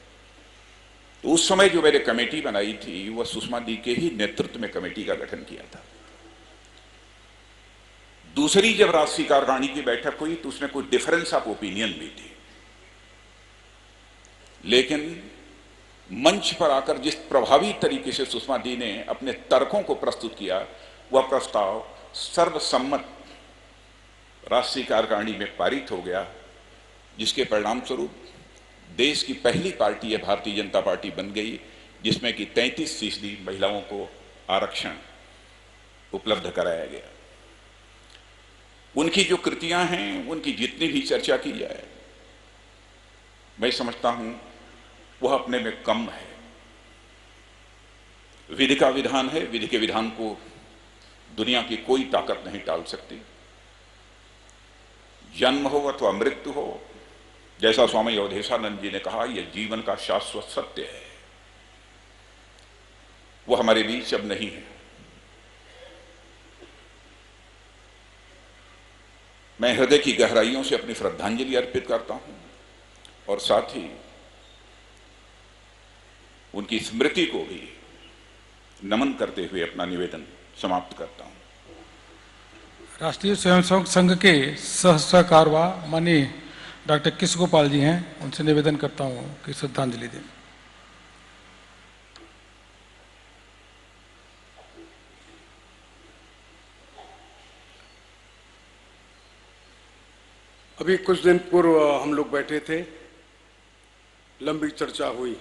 तो उस समय जो मैंने कमेटी बनाई थी वह सुषमा दी के ही नेतृत्व में कमेटी का गठन किया था। दूसरी जब राष्ट्रीय कार्यकारिणी की बैठक हुई तो उसमें कुछ डिफरेंस ऑफ ओपिनियन भी थी, लेकिन मंच पर आकर जिस प्रभावी तरीके से सुषमा दी ने अपने तर्कों को प्रस्तुत किया, वह प्रस्ताव सर्वसम्मत राष्ट्रीय कार्यकारिणी में पारित हो गया, जिसके परिणाम स्वरूप देश की पहली पार्टी है भारतीय जनता पार्टी बन गई, जिसमें कि 33% महिलाओं को आरक्षण उपलब्ध कराया गया। उनकी जो कृतियां हैं, उनकी जितनी भी चर्चा की जाए, मैं समझता हूं वह अपने में कम है। विधि का विधान है, विधि के विधान को दुनिया की कोई ताकत नहीं टाल सकती। जन्म हो अथवा मृत्यु हो, जैसा स्वामी अवधेशानंद जी ने कहा, यह जीवन का शाश्वत सत्य है। वो हमारे बीच अब नहीं है। मैं हृदय की गहराइयों से अपनी श्रद्धांजलि अर्पित करता हूं और साथ ही उनकी स्मृति को भी नमन करते हुए अपना निवेदन समाप्त करता हूं। राष्ट्रीय स्वयंसेवक संघ के सह कारवा माननीय डॉक्टर किश गोपाल जी हैं, उनसे निवेदन करता हूं कि श्रद्धांजलि दें। अभी कुछ दिन पूर्व हम लोग बैठे थे, लंबी चर्चा हुई।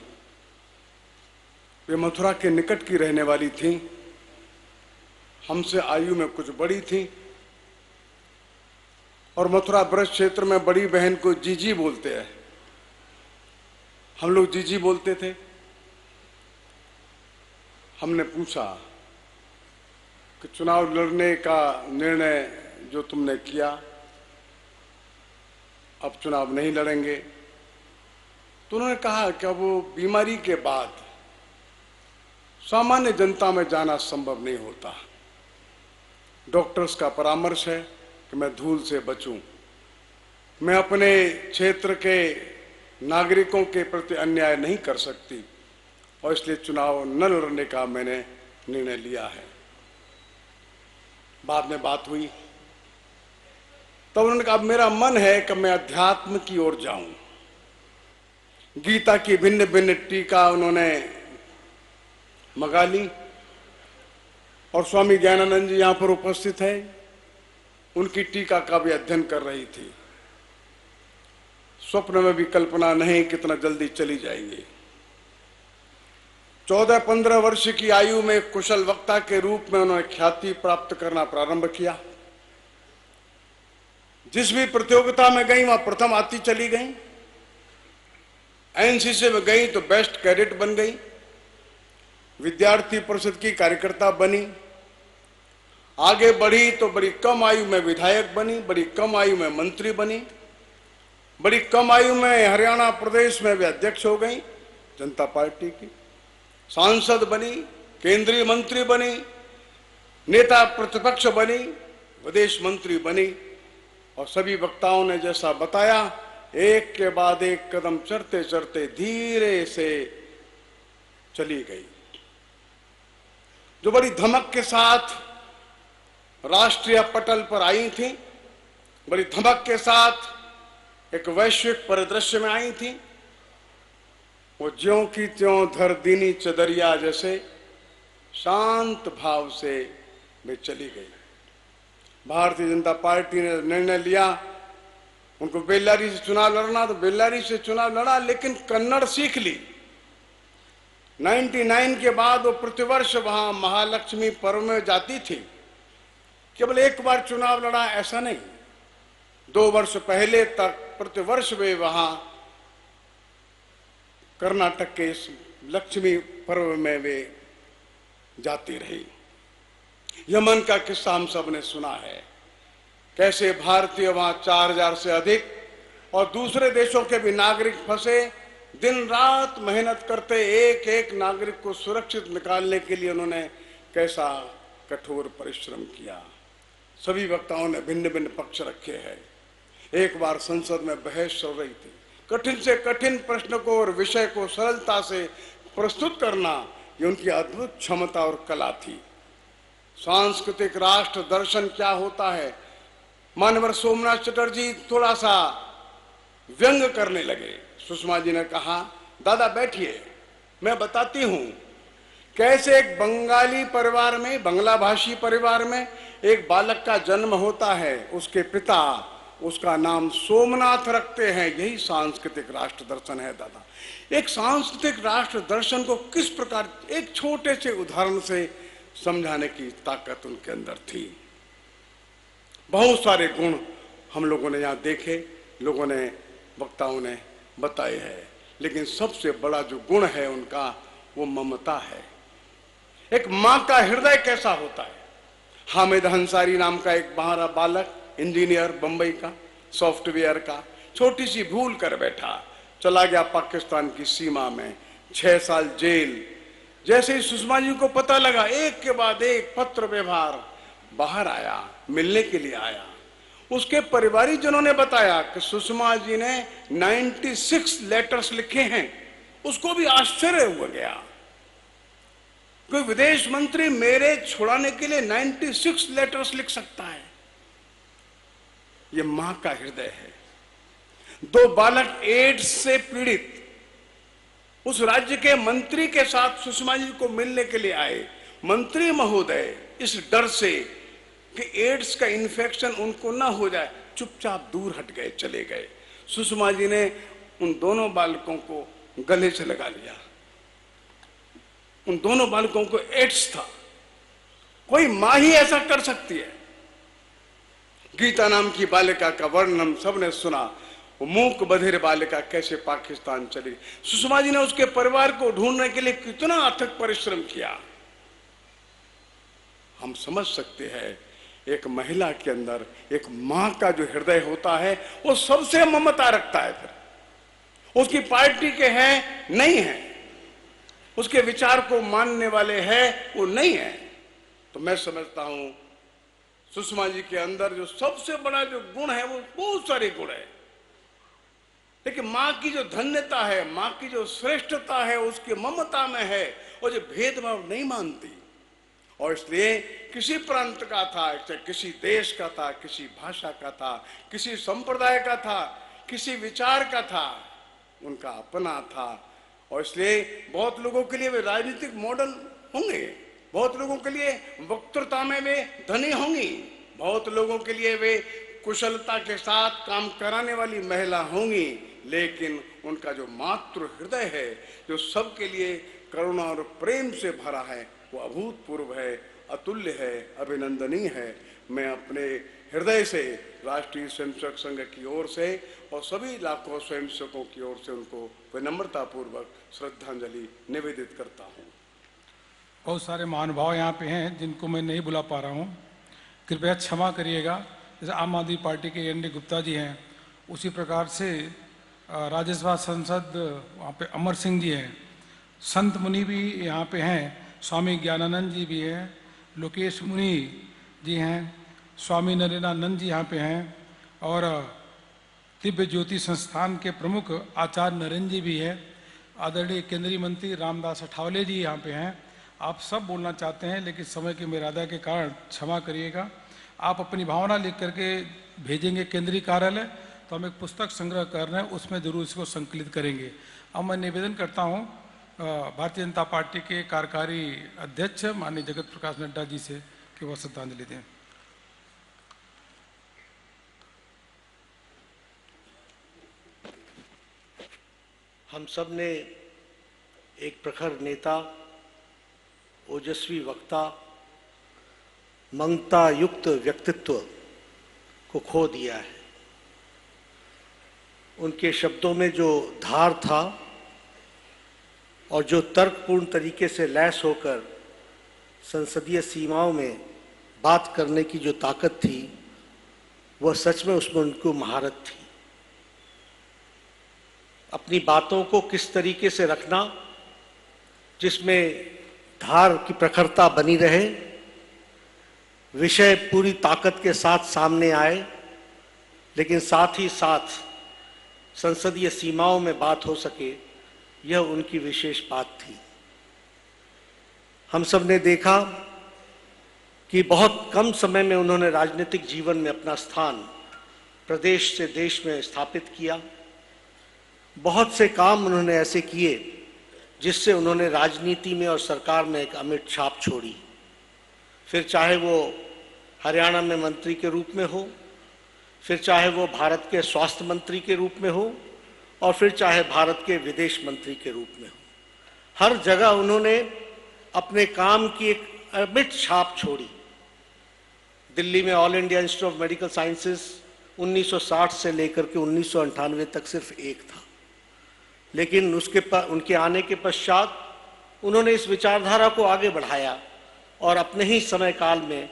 वे मथुरा के निकट की रहने वाली थी, हमसे आयु में कुछ बड़ी थी और मथुरा ब्रज क्षेत्र में बड़ी बहन को जीजी बोलते हैं। हम लोग जीजी बोलते थे। हमने पूछा कि चुनाव लड़ने का निर्णय जो तुमने किया, अब चुनाव नहीं लड़ेंगे, तो उन्होंने कहा कि अब वो बीमारी के बाद सामान्य जनता में जाना संभव नहीं होता। डॉक्टर्स का परामर्श है कि मैं धूल से बचूं, मैं अपने क्षेत्र के नागरिकों के प्रति अन्याय नहीं कर सकती और इसलिए चुनाव न लड़ने का मैंने निर्णय लिया है। बाद में बात हुई, तब उन्होंने कहा मेरा मन है कि मैं अध्यात्म की ओर जाऊं। गीता की भिन्न भिन्न टीका उन्होंने मंगा ली और स्वामी ज्ञानानंद जी यहां पर उपस्थित है, उनकी टीका का भी अध्ययन कर रही थी। स्वप्न में भी कल्पना नहीं कितना जल्दी चली जाएंगी। 14-15 वर्ष की आयु में कुशल वक्ता के रूप में उन्होंने ख्याति प्राप्त करना प्रारंभ किया। जिस भी प्रतियोगिता में गई वहां प्रथम आती चली गई। एनसीसी में गई तो बेस्ट कैडेट बन गई, विद्यार्थी परिषद की कार्यकर्ता बनी, आगे बढ़ी तो बड़ी कम आयु में विधायक बनी, बड़ी कम आयु में मंत्री बनी, बड़ी कम आयु में हरियाणा प्रदेश में भी अध्यक्ष हो गई जनता पार्टी की, सांसद बनी, केंद्रीय मंत्री बनी, नेता प्रतिपक्ष बनी, विदेश मंत्री बनी और सभी वक्ताओं ने जैसा बताया, एक के बाद एक कदम चढ़ते चढ़ते धीरे से चली गई। जो बड़ी धमक के साथ राष्ट्रीय पटल पर आई थी, बड़ी धमक के साथ एक वैश्विक परिदृश्य में आई थी, वो ज्यों की त्यों धर दीनी चदरिया जैसे शांत भाव से वे चली गई। भारतीय जनता पार्टी ने निर्णय लिया उनको बेल्लारी से चुनाव लड़ना, तो बेल्लारी से चुनाव लड़ा, लेकिन कन्नड़ सीख ली। 99 के बाद वो प्रतिवर्ष वहां महालक्ष्मी पर्व में जाती थी। केवल एक बार चुनाव लड़ा ऐसा नहीं, 2 वर्ष पहले तक प्रतिवर्ष वे वहां कर्नाटक के इस लक्ष्मी पर्व में वे जाती रही। यमन का किस्सा हम सब ने सुना है, कैसे भारतीय वहां 4000 से अधिक और दूसरे देशों के भी नागरिक फंसे। दिन रात मेहनत करते एक एक नागरिक को सुरक्षित निकालने के लिए उन्होंने कैसा कठोर परिश्रम किया। सभी वक्ताओं ने भिन्न भिन्न पक्ष रखे हैं। एक बार संसद में बहस चल रही थी, कठिन से कठिन प्रश्न को और विषय को सरलता से प्रस्तुत करना, ये उनकी अद्भुत क्षमता और कला थी। सांस्कृतिक राष्ट्र दर्शन क्या होता है, मानवर सोमनाथ चटर्जी थोड़ा सा व्यंग करने लगे। सुषमा जी ने कहा, दादा बैठिए, मैं बताती हूं कैसे एक बंगाली परिवार में, बांग्ला भाषी परिवार में एक बालक का जन्म होता है, उसके पिता उसका नाम सोमनाथ रखते हैं। यही सांस्कृतिक राष्ट्र दर्शन है दादा। एक सांस्कृतिक राष्ट्र दर्शन को किस प्रकार एक छोटे से उदाहरण से समझाने की ताकत उनके अंदर थी। बहुत सारे गुण हम लोगों ने यहाँ देखे, लोगों ने, वक्ताओं ने बताए हैं, लेकिन सबसे बड़ा जो गुण है उनका वो ममता है। एक माँ का हृदय कैसा होता है। हामिद अंसारी नाम का एक बालक, इंजीनियर बंबई का, सॉफ्टवेयर का, छोटी सी भूल कर बैठा, चला गया पाकिस्तान की सीमा में, 6 साल जेल। जैसे ही सुषमा जी को पता लगा, एक के बाद एक पत्र व्यवहार, बाहर आया, मिलने के लिए आया। उसके परिवारीजनों ने बताया कि सुषमा जी ने 96 लेटर्स लिखे हैं। उसको भी आश्चर्य हुआ गया, कोई विदेश मंत्री मेरे छुड़ाने के लिए 96 लेटर्स लिख सकता है। ये मां का हृदय है। 2 बालक एड्स से पीड़ित उस राज्य के मंत्री के साथ सुषमा जी को मिलने के लिए आए। मंत्री महोदय इस डर से कि एड्स का इन्फेक्शन उनको ना हो जाए, चुपचाप दूर हट गए, चले गए। सुषमा जी ने उन दोनों बालकों को गले से लगा लिया। उन दोनों बालकों को एड्स था। कोई मां ही ऐसा कर सकती है। गीता नाम की बालिका का वर्णन हम सबने सुना। वो मूक बधिर बालिका कैसे पाकिस्तान चली। सुषमा जी ने उसके परिवार को ढूंढने के लिए कितना अथक परिश्रम किया। हम समझ सकते हैं एक महिला के अंदर एक मां का जो हृदय होता है वो सबसे ममता रखता है। फिर उसकी पार्टी के हैं नहीं है, उसके विचार को मानने वाले हैं वो नहीं है। तो मैं समझता हूं सुषमा जी के अंदर जो सबसे बड़ा जो गुण है, वो बहुत सारे गुण है, लेकिन मां की जो धन्यता है, मां की जो श्रेष्ठता है उसकी ममता में है। और जो भेदभाव नहीं मानती, और इसलिए किसी प्रांत का था, किसी देश का था, किसी भाषा का था, किसी संप्रदाय का था, किसी विचार का था, उनका अपना था। और इसलिए बहुत लोगों के लिए वे राजनीतिक मॉडल होंगे, बहुत लोगों के लिए वक्तृता में वे धनी होंगी, बहुत लोगों के लिए वे कुशलता के साथ काम कराने वाली महिला होंगी, लेकिन उनका जो मातृ हृदय है, जो सबके लिए करुणा और प्रेम से भरा है, वो अभूतपूर्व है, अतुल्य है, अभिनंदनीय है। मैं अपने हृदय से राष्ट्रीय स्वयंसेवक संघ की ओर से और सभी लाखों स्वयंसेवकों की ओर से उनको विनम्रता पूर्वक श्रद्धांजलि निवेदित करता हूँ। बहुत सारे महानुभाव यहाँ पे हैं जिनको मैं नहीं बुला पा रहा हूँ, कृपया क्षमा करिएगा। जैसे आम आदमी पार्टी के एन डी गुप्ता जी हैं, उसी प्रकार से राज्यसभा सांसद वहाँ पे अमर सिंह जी हैं, संत मुनि भी यहाँ पे हैं, स्वामी ज्ञानानंद जी भी हैं, लोकेश मुनि जी हैं, स्वामी नरेंद्रानंद जी यहाँ पे हैं, और दिव्य ज्योति संस्थान के प्रमुख आचार्य नरेंद्र जी भी हैं, आदरणीय केंद्रीय मंत्री रामदास अठावले जी यहाँ पे हैं। आप सब बोलना चाहते हैं, लेकिन समय की मर्यादा के कारण क्षमा करिएगा। आप अपनी भावना लिख करके भेजेंगे केंद्रीय कार्यालय, तो हम एक पुस्तक संग्रह कर रहे हैं, उसमें जरूर इसको संकलित करेंगे। अब मैं निवेदन करता हूँ भारतीय जनता पार्टी के कार्यकारी अध्यक्ष माननीय जगत प्रकाश नड्डा जी से कि वो श्रद्धांजलि दें। हम सब ने एक प्रखर नेता, ओजस्वी वक्ता, ममता युक्त व्यक्तित्व को खो दिया है। उनके शब्दों में जो धार था और जो तर्कपूर्ण तरीके से लैस होकर संसदीय सीमाओं में बात करने की जो ताकत थी, वह सच में उसमें उनको महारत थी। अपनी बातों को किस तरीके से रखना जिसमें धार की प्रखरता बनी रहे, विषय पूरी ताकत के साथ सामने आए, लेकिन साथ ही साथ संसदीय सीमाओं में बात हो सके, यह उनकी विशेष बात थी। हम सब ने देखा कि बहुत कम समय में उन्होंने राजनीतिक जीवन में अपना स्थान प्रदेश से देश में स्थापित किया। बहुत से काम उन्होंने ऐसे किए जिससे उन्होंने राजनीति में और सरकार में एक अमिट छाप छोड़ी। फिर चाहे वो हरियाणा में मंत्री के रूप में हो, फिर चाहे वो भारत के स्वास्थ्य मंत्री के रूप में हो, और फिर चाहे भारत के विदेश मंत्री के रूप में हो, हर जगह उन्होंने अपने काम की एक अमिट छाप छोड़ी। दिल्ली में all India institute of medical sciences 1960 से लेकर के 1998 तक सिर्फ एक था, लेकिन उनके आने के पश्चात उन्होंने इस विचारधारा को आगे बढ़ाया और अपने ही समय काल में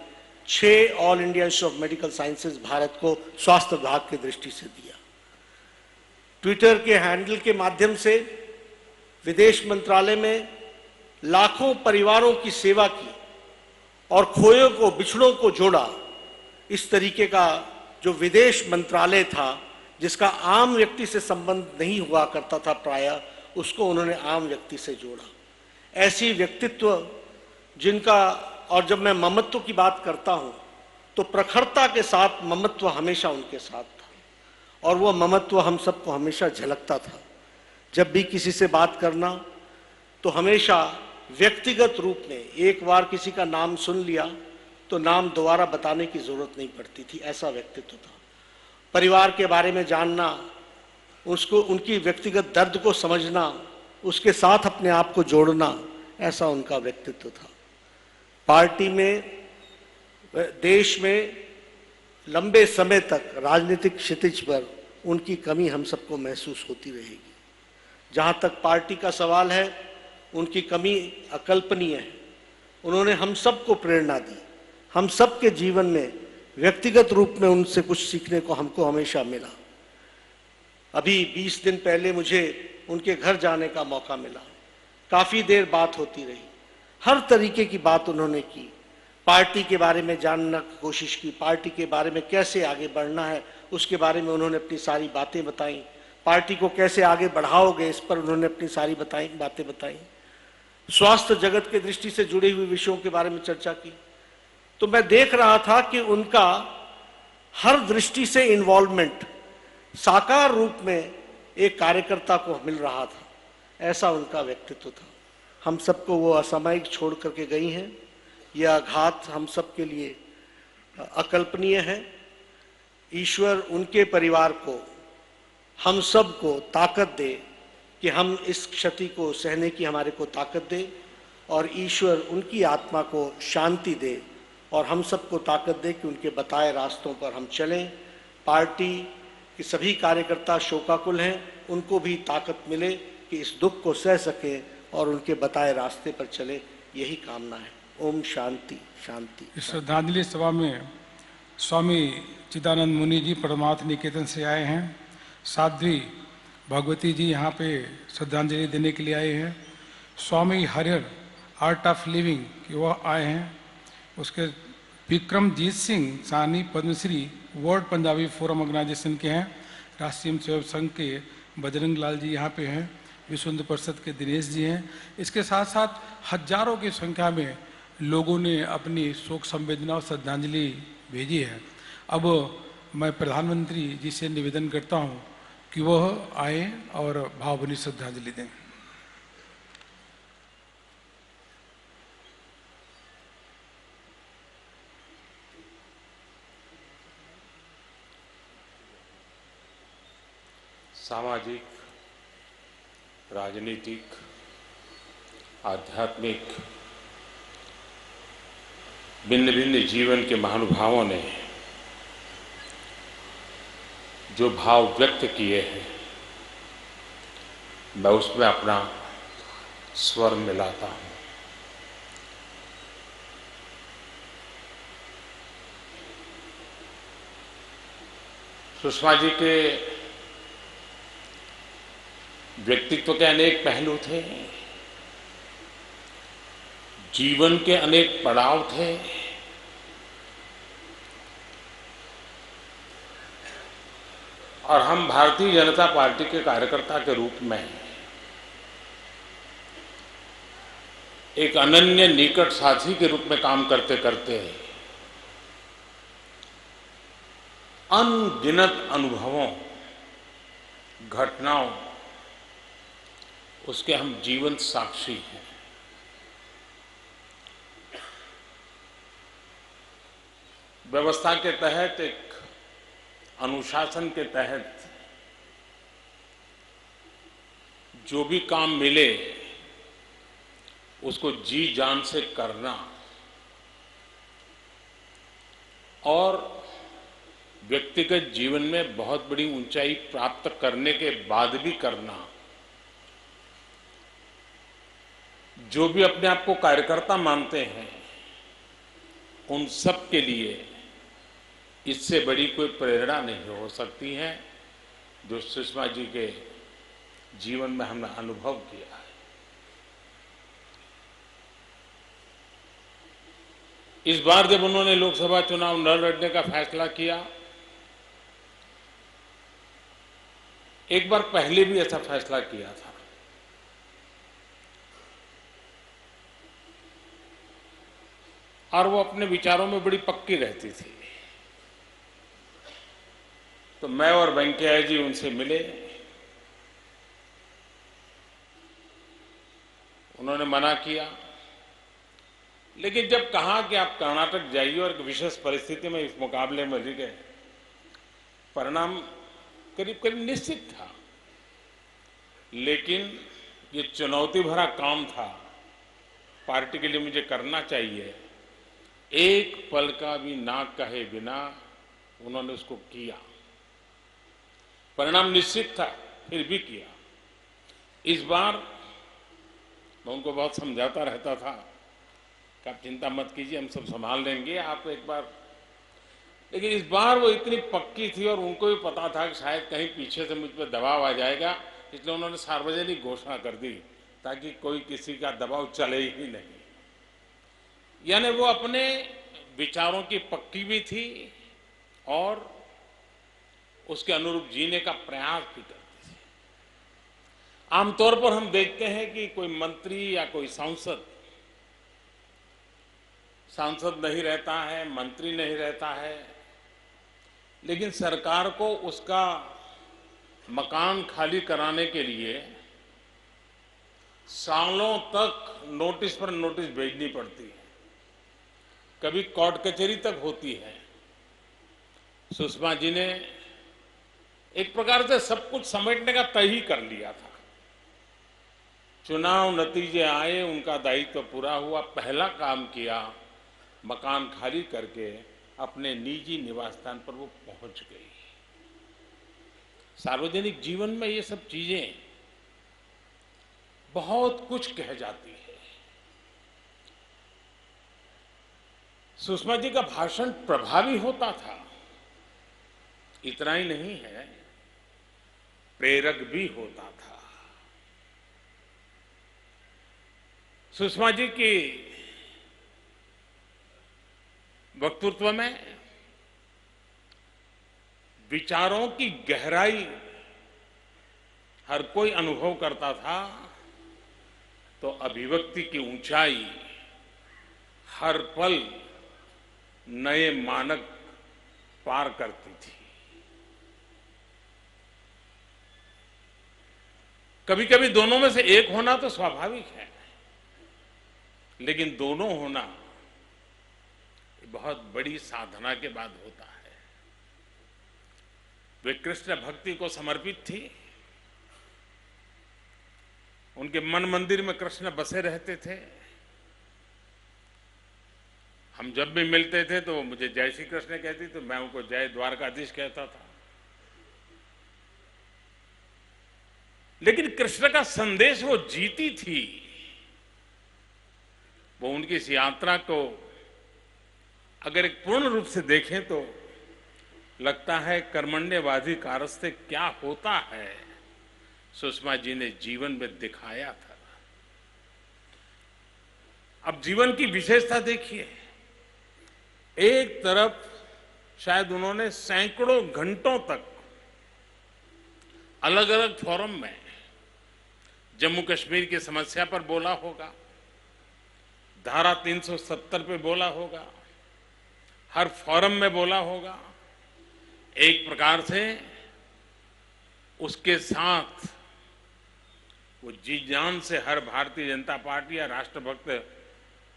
6 all India institute of medical sciences Bharat को स्वास्थ्य विभाग की दृष्टि से दिया। ट्विटर के हैंडल के माध्यम से विदेश मंत्रालय में लाखों परिवारों की सेवा की और खोए को, बिछड़ों को जोड़ा। इस तरीके का जो विदेश मंत्रालय था, जिसका आम व्यक्ति से संबंध नहीं हुआ करता था प्रायः, उसको उन्होंने आम व्यक्ति से जोड़ा। ऐसी व्यक्तित्व जिनका, और जब मैं ममत्व की बात करता हूं तो प्रखरता के साथ ममत्व हमेशा उनके साथ था, और वो ममत्व हम सबको हमेशा झलकता था। जब भी किसी से बात करना तो हमेशा व्यक्तिगत रूप में, एक बार किसी का नाम सुन लिया तो नाम दोबारा बताने की जरूरत नहीं पड़ती थी, ऐसा व्यक्तित्व था। परिवार के बारे में जानना, उसको, उनकी व्यक्तिगत दर्द को समझना, उसके साथ अपने आप को जोड़ना, ऐसा उनका व्यक्तित्व था। पार्टी में, देश में लंबे समय तक राजनीतिक क्षितिज पर उनकी कमी हम सबको महसूस होती रहेगी। जहां तक पार्टी का सवाल है, उनकी कमी अकल्पनीय है। उन्होंने हम सबको प्रेरणा दी। हम सबके जीवन में व्यक्तिगत रूप में उनसे कुछ सीखने को हमको हमेशा मिला। अभी 20 दिन पहले मुझे उनके घर जाने का मौका मिला। काफ़ी देर बात होती रही, हर तरीके की बात उन्होंने की। पार्टी के बारे में जानने की कोशिश की, पार्टी के बारे में कैसे आगे बढ़ना है उसके बारे में उन्होंने अपनी सारी बातें बताई। पार्टी को कैसे आगे बढ़ाओगे, इस पर उन्होंने अपनी सारी बातें बताई। स्वास्थ्य जगत के दृष्टि से जुड़े हुए विषयों के बारे में चर्चा की। तो मैं देख रहा था कि उनका हर दृष्टि से इन्वॉल्वमेंट साकार रूप में एक कार्यकर्ता को मिल रहा था, ऐसा उनका व्यक्तित्व था। हम सबको वो असामयिक छोड़ करके गई हैं। यह आघात हम सबके लिए अकल्पनीय है। ईश्वर उनके परिवार को, हम सब को ताकत दे कि हम इस क्षति को सहने की हमारे को ताकत दे, और ईश्वर उनकी आत्मा को शांति दे, और हम सबको ताकत दे कि उनके बताए रास्तों पर हम चलें। पार्टी के सभी कार्यकर्ता शोकाकुल हैं, उनको भी ताकत मिले कि इस दुख को सह सकें और उनके बताए रास्ते पर चले, यही कामना है। ओम शांति शांति। इस श्रद्धांजलि सभा में स्वामी चिदानंद मुनि जी परमार्थ निकेतन से आए हैं। साध्वी भगवती जी यहाँ पे श्रद्धांजलि देने के लिए आए हैं। Swami Harihar Art of Living कि वह आए हैं। उसके Vikramjit Singh Sahni Padma Shri world Punjabi forum organisation के हैं। राष्ट्रीय स्वयं संघ के बजरंग लाल जी यहाँ पे हैं। विश्व हिंदू परिषद के दिनेश जी हैं। इसके साथ साथ हजारों की संख्या में लोगों ने अपनी शोक संवेदना और श्रद्धांजलि भेजी है। अब मैं प्रधानमंत्री जी से निवेदन करता हूँ कि वह आए और भावभीनी श्रद्धांजलि दें। सामाजिक, राजनीतिक, आध्यात्मिक भिन्न भिन्न जीवन के महानुभावों ने जो भाव व्यक्त किए हैं, मैं उसमें अपना स्वर मिलाता हूं। सुषमा जी के व्यक्तित्व के अनेक पहलू थे, जीवन के अनेक पड़ाव थे, और हम भारतीय जनता पार्टी के कार्यकर्ता के रूप में एक अनन्य निकट साथी के रूप में काम करते करते अनगिनत अनुभवों, घटनाओं, उसके हम जीवंत साक्षी हैं। व्यवस्था के तहत, एक अनुशासन के तहत जो भी काम मिले उसको जी जान से करना और व्यक्तिगत जीवन में बहुत बड़ी ऊंचाई प्राप्त करने के बाद भी करना, जो भी अपने आप को कार्यकर्ता मानते हैं उन सब के लिए इससे बड़ी कोई प्रेरणा नहीं हो सकती है जो सुषमा जी के जीवन में हमने अनुभव किया है। इस बार जब उन्होंने लोकसभा चुनाव न लड़ने का फैसला किया, एक बार पहले भी ऐसा फैसला किया था, और वो अपने विचारों में बड़ी पक्की रहती थी। तो मैं और वेंकैया जी उनसे मिले, उन्होंने मना किया, लेकिन जब कहा कि आप कर्नाटक जाइए और एक विशेष परिस्थिति में इस मुकाबले में लड़ गए, परिणाम करीब करीब निश्चित था, लेकिन ये चुनौती भरा काम था, पार्टी के लिए मुझे करना चाहिए। एक पल का भी ना कहे बिना उन्होंने उसको किया। परिणाम निश्चित था, फिर भी किया। इस बार मैं उनको बहुत समझाता रहता था कि आप चिंता मत कीजिए, हम सब संभाल लेंगे, आप एक बार। लेकिन इस बार वो इतनी पक्की थी और उनको भी पता था कि शायद कहीं पीछे से मुझ पर दबाव आ जाएगा, इसलिए उन्होंने सार्वजनिक घोषणा कर दी ताकि कोई किसी का दबाव चले ही नहीं। यानी वो अपने विचारों की पक्की भी थी और उसके अनुरूप जीने का प्रयास भी करती थी। आमतौर पर हम देखते हैं कि कोई मंत्री या कोई सांसद नहीं रहता है, मंत्री नहीं रहता है, लेकिन सरकार को उसका मकान खाली कराने के लिए सालों तक नोटिस पर नोटिस भेजनी पड़ती है, कभी कोर्ट कचहरी तक होती है। सुषमा जी ने एक प्रकार से सब कुछ समेटने का तय ही कर लिया था। चुनाव नतीजे आए, उनका दायित्व पूरा हुआ, पहला काम किया, मकान खाली करके अपने निजी निवास स्थान पर वो पहुंच गई। सार्वजनिक जीवन में ये सब चीजें बहुत कुछ कह जाती है। सुषमा जी का भाषण प्रभावी होता था, इतना ही नहीं है, प्रेरक भी होता था। सुषमा जी की वक्तृत्व में विचारों की गहराई हर कोई अनुभव करता था, तो अभिव्यक्ति की ऊंचाई हर पल नए मानक पार करती थी। कभी कभी दोनों में से एक होना तो स्वाभाविक है, लेकिन दोनों होना बहुत बड़ी साधना के बाद होता है। वे कृष्ण भक्ति को समर्पित थी, उनके मन मंदिर में कृष्ण बसे रहते थे। हम जब भी मिलते थे तो मुझे जय श्री कृष्ण कहती, तो मैं उनको जय द्वारकाधीश कहता था। लेकिन कृष्ण का संदेश वो जीती थी। वो उनकी इस यात्रा को अगर एक पूर्ण रूप से देखें तो लगता है कर्मण्यवाधिकारस्ते क्या होता है, सुषमा जी ने जीवन में दिखाया था। अब जीवन की विशेषता देखिए, एक तरफ शायद उन्होंने सैकड़ों घंटों तक अलग अलग फोरम में जम्मू कश्मीर की समस्या पर बोला होगा, धारा 370 पे बोला होगा, हर फोरम में बोला होगा। एक प्रकार से उसके साथ वो जी जान से हर भारतीय जनता पार्टी या राष्ट्रभक्त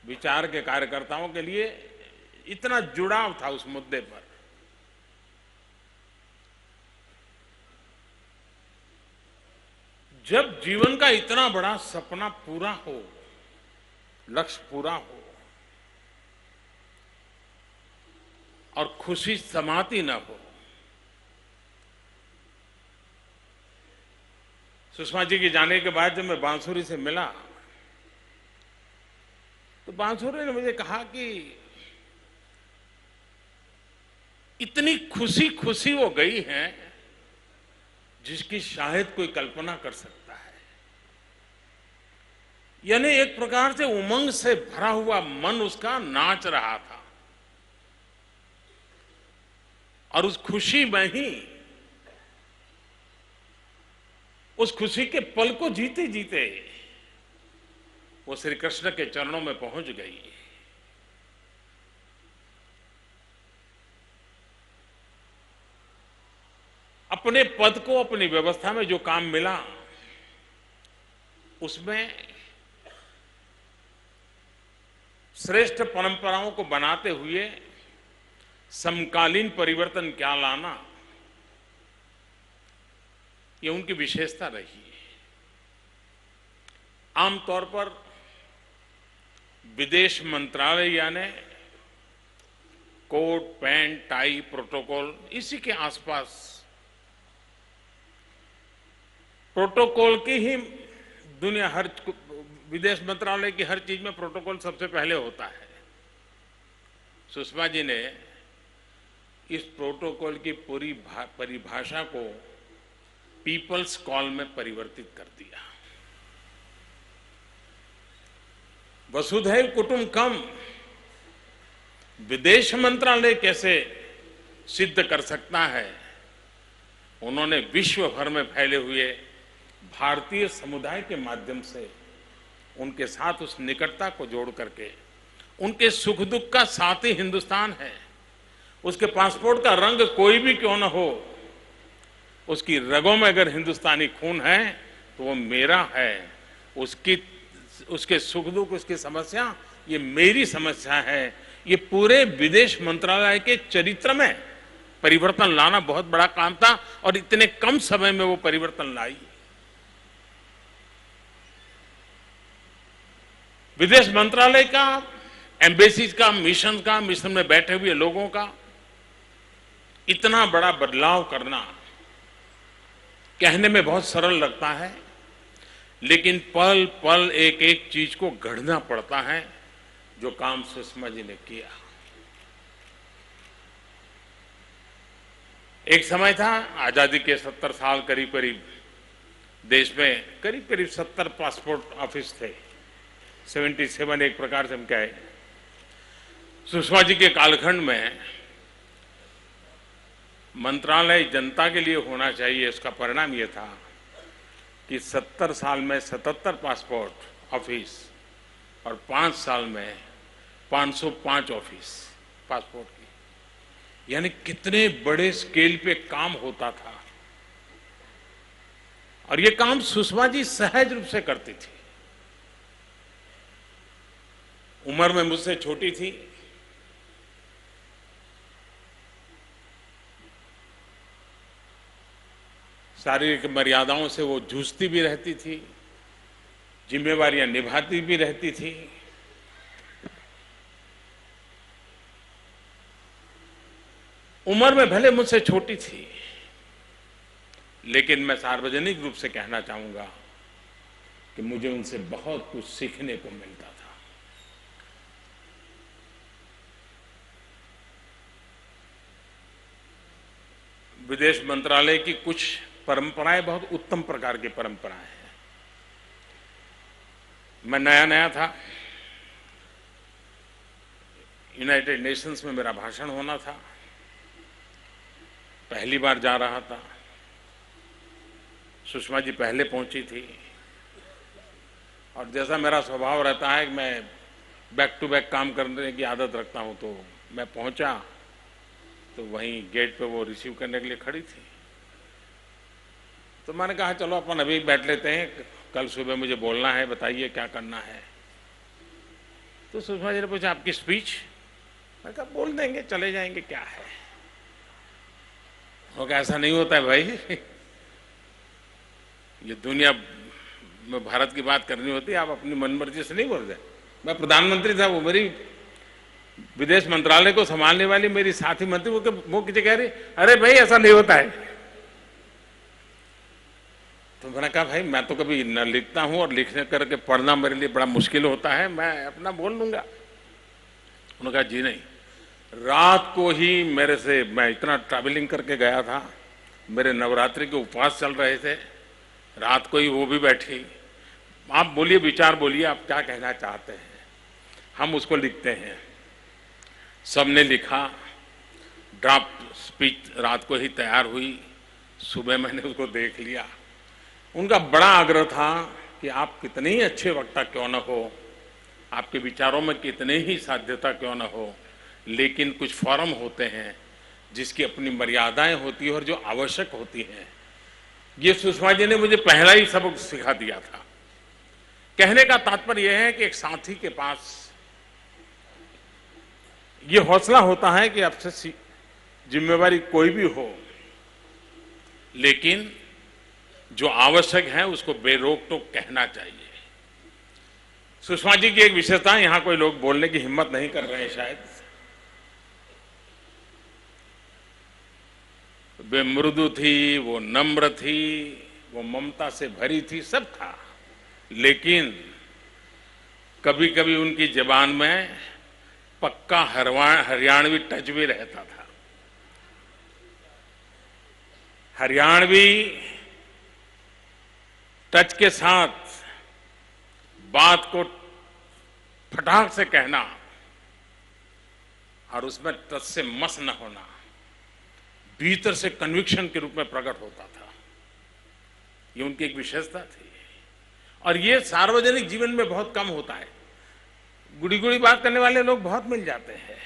विचार के कार्यकर्ताओं के लिए इतना जुड़ाव था उस मुद्दे पर। जब जीवन का इतना बड़ा सपना पूरा हो, लक्ष्य पूरा हो और खुशी समाती न हो। सुषमा जी के जाने के बाद जब मैं बांसुरी से मिला तो बांसुरी ने मुझे कहा कि इतनी खुशी खुशी वो गई हैं जिसकी शायद कोई कल्पना कर सकता है। यानी एक प्रकार से उमंग से भरा हुआ मन उसका नाच रहा था और उस खुशी में ही, उस खुशी के पल को जीते जीते वो श्री कृष्ण के चरणों में पहुंच गई। अपने पद को, अपनी व्यवस्था में जो काम मिला उसमें श्रेष्ठ परंपराओं को बनाते हुए समकालीन परिवर्तन क्या लाना, ये उनकी विशेषता रही है। आमतौर पर विदेश मंत्रालय यानी कोट पैंट टाई प्रोटोकॉल, इसी के आसपास प्रोटोकॉल की ही दुनिया, हर विदेश मंत्रालय की हर चीज में प्रोटोकॉल सबसे पहले होता है। सुषमा जी ने इस प्रोटोकॉल की पूरी परिभाषा को पीपल्स कॉल में परिवर्तित कर दिया। वसुधैव कुटुंबकम विदेश मंत्रालय कैसे सिद्ध कर सकता है, उन्होंने विश्व भर में फैले हुए भारतीय समुदाय के माध्यम से उनके साथ उस निकटता को जोड़ करके, उनके सुख दुख का साथी हिंदुस्तान है, उसके पासपोर्ट का रंग कोई भी क्यों न हो, उसकी रगों में अगर हिंदुस्तानी खून है तो वो मेरा है, उसके सुख दुख, उसकी समस्या ये मेरी समस्या है। ये पूरे विदेश मंत्रालय के चरित्र में परिवर्तन लाना बहुत बड़ा काम था और इतने कम समय में वो परिवर्तन लाई। विदेश मंत्रालय का, एम्बेसीज का, मिशन में बैठे हुए लोगों का इतना बड़ा बदलाव करना कहने में बहुत सरल लगता है, लेकिन पल पल एक एक चीज को गढ़ना पड़ता है, जो काम सुषमा जी ने किया। एक समय था, आजादी के 70 साल करीब करीब देश में करीब करीब 70 पासपोर्ट ऑफिस थे, 77 एक प्रकार से हम कहें। सुषमा जी के कालखंड में मंत्रालय जनता के लिए होना चाहिए, उसका परिणाम यह था कि 70 साल में 77 पासपोर्ट ऑफिस और 5 साल में 505 ऑफिस पासपोर्ट की, यानी कितने बड़े स्केल पे काम होता था। और ये काम सुषमा जी सहज रूप से करती थी। उम्र में मुझसे छोटी थी, शारीरिक मर्यादाओं से वो जूझती भी रहती थी, जिम्मेवारियां निभाती भी रहती थी। उम्र में भले मुझसे छोटी थी, लेकिन मैं सार्वजनिक रूप से कहना चाहूंगा कि मुझे उनसे बहुत कुछ सीखने को मिलता था। विदेश मंत्रालय की कुछ परंपराएं बहुत उत्तम प्रकार की परंपराएं हैं। मैं नया नया था, यूनाइटेड नेशंस में मेरा भाषण होना था, पहली बार जा रहा था। सुषमा जी पहले पहुंची थी और जैसा मेरा स्वभाव रहता है कि मैं बैक टू बैक काम करने की आदत रखता हूं, तो मैं पहुंचा तो वहीं गेट पे वो रिसीव करने के लिए खड़ी थी। तो मैंने कहा चलो अपन अभी बैठ लेते हैं, कल सुबह मुझे बोलना है, बताइए क्या करना है। तो सुषमा जी ने पूछा आपकी स्पीच, मैं कहा बोल देंगे, चले जाएंगे, क्या है। वो कहा ऐसा नहीं होता है भाई, ये दुनिया में भारत की बात करनी होती है, आप अपनी मनमर्जी से नहीं बोल रहे। मैं प्रधानमंत्री था, वो मेरी विदेश मंत्रालय को संभालने वाली मेरी साथी मंत्री वो किसी कह रही अरे भाई ऐसा नहीं होता है। तो मैंने कहा भाई मैं तो कभी न लिखता हूं और लिखने करके पढ़ना मेरे लिए बड़ा मुश्किल होता है, मैं अपना बोल लूंगा। उन्होंने कहा जी नहीं, रात को ही मेरे से, मैं इतना ट्रैवलिंग करके गया था, मेरे नवरात्रि के उपवास चल रहे थे, रात को ही वो भी बैठी, आप बोलिए, विचार बोलिए, आप क्या कहना चाहते हैं, हम उसको लिखते हैं। सबने लिखा, ड्राफ्ट स्पीच रात को ही तैयार हुई, सुबह मैंने उसको देख लिया। उनका बड़ा आग्रह था कि आप कितने ही अच्छे वक्ता क्यों न हो, आपके विचारों में कितने ही साध्यता क्यों न हो, लेकिन कुछ फॉर्म होते हैं जिसकी अपनी मर्यादाएं होती है और जो आवश्यक होती हैं। ये सुषमा जी ने मुझे पहला ही सबक सिखा दिया था। कहने का तात्पर्य यह है कि एक साथी के पास ये हौसला होता है कि आपसे जिम्मेवारी कोई भी हो, लेकिन जो आवश्यक है उसको बेरोक टोक कहना चाहिए। सुषमा जी की एक विशेषता, यहां कोई लोग बोलने की हिम्मत नहीं कर रहे हैं शायद, वे मृदु थी, वो नम्र थी, वो ममता से भरी थी, सब था, लेकिन कभी कभी उनकी जबान में पक्का हरियाणवी टच भी रहता था। हरियाणवी टच के साथ बात को फटाक से कहना और उसमें टच से मस न होना, भीतर से कन्विक्शन के रूप में प्रकट होता था। ये उनकी एक विशेषता थी और ये सार्वजनिक जीवन में बहुत कम होता है। गुड़ी गुड़ी बात करने वाले लोग बहुत मिल जाते हैं,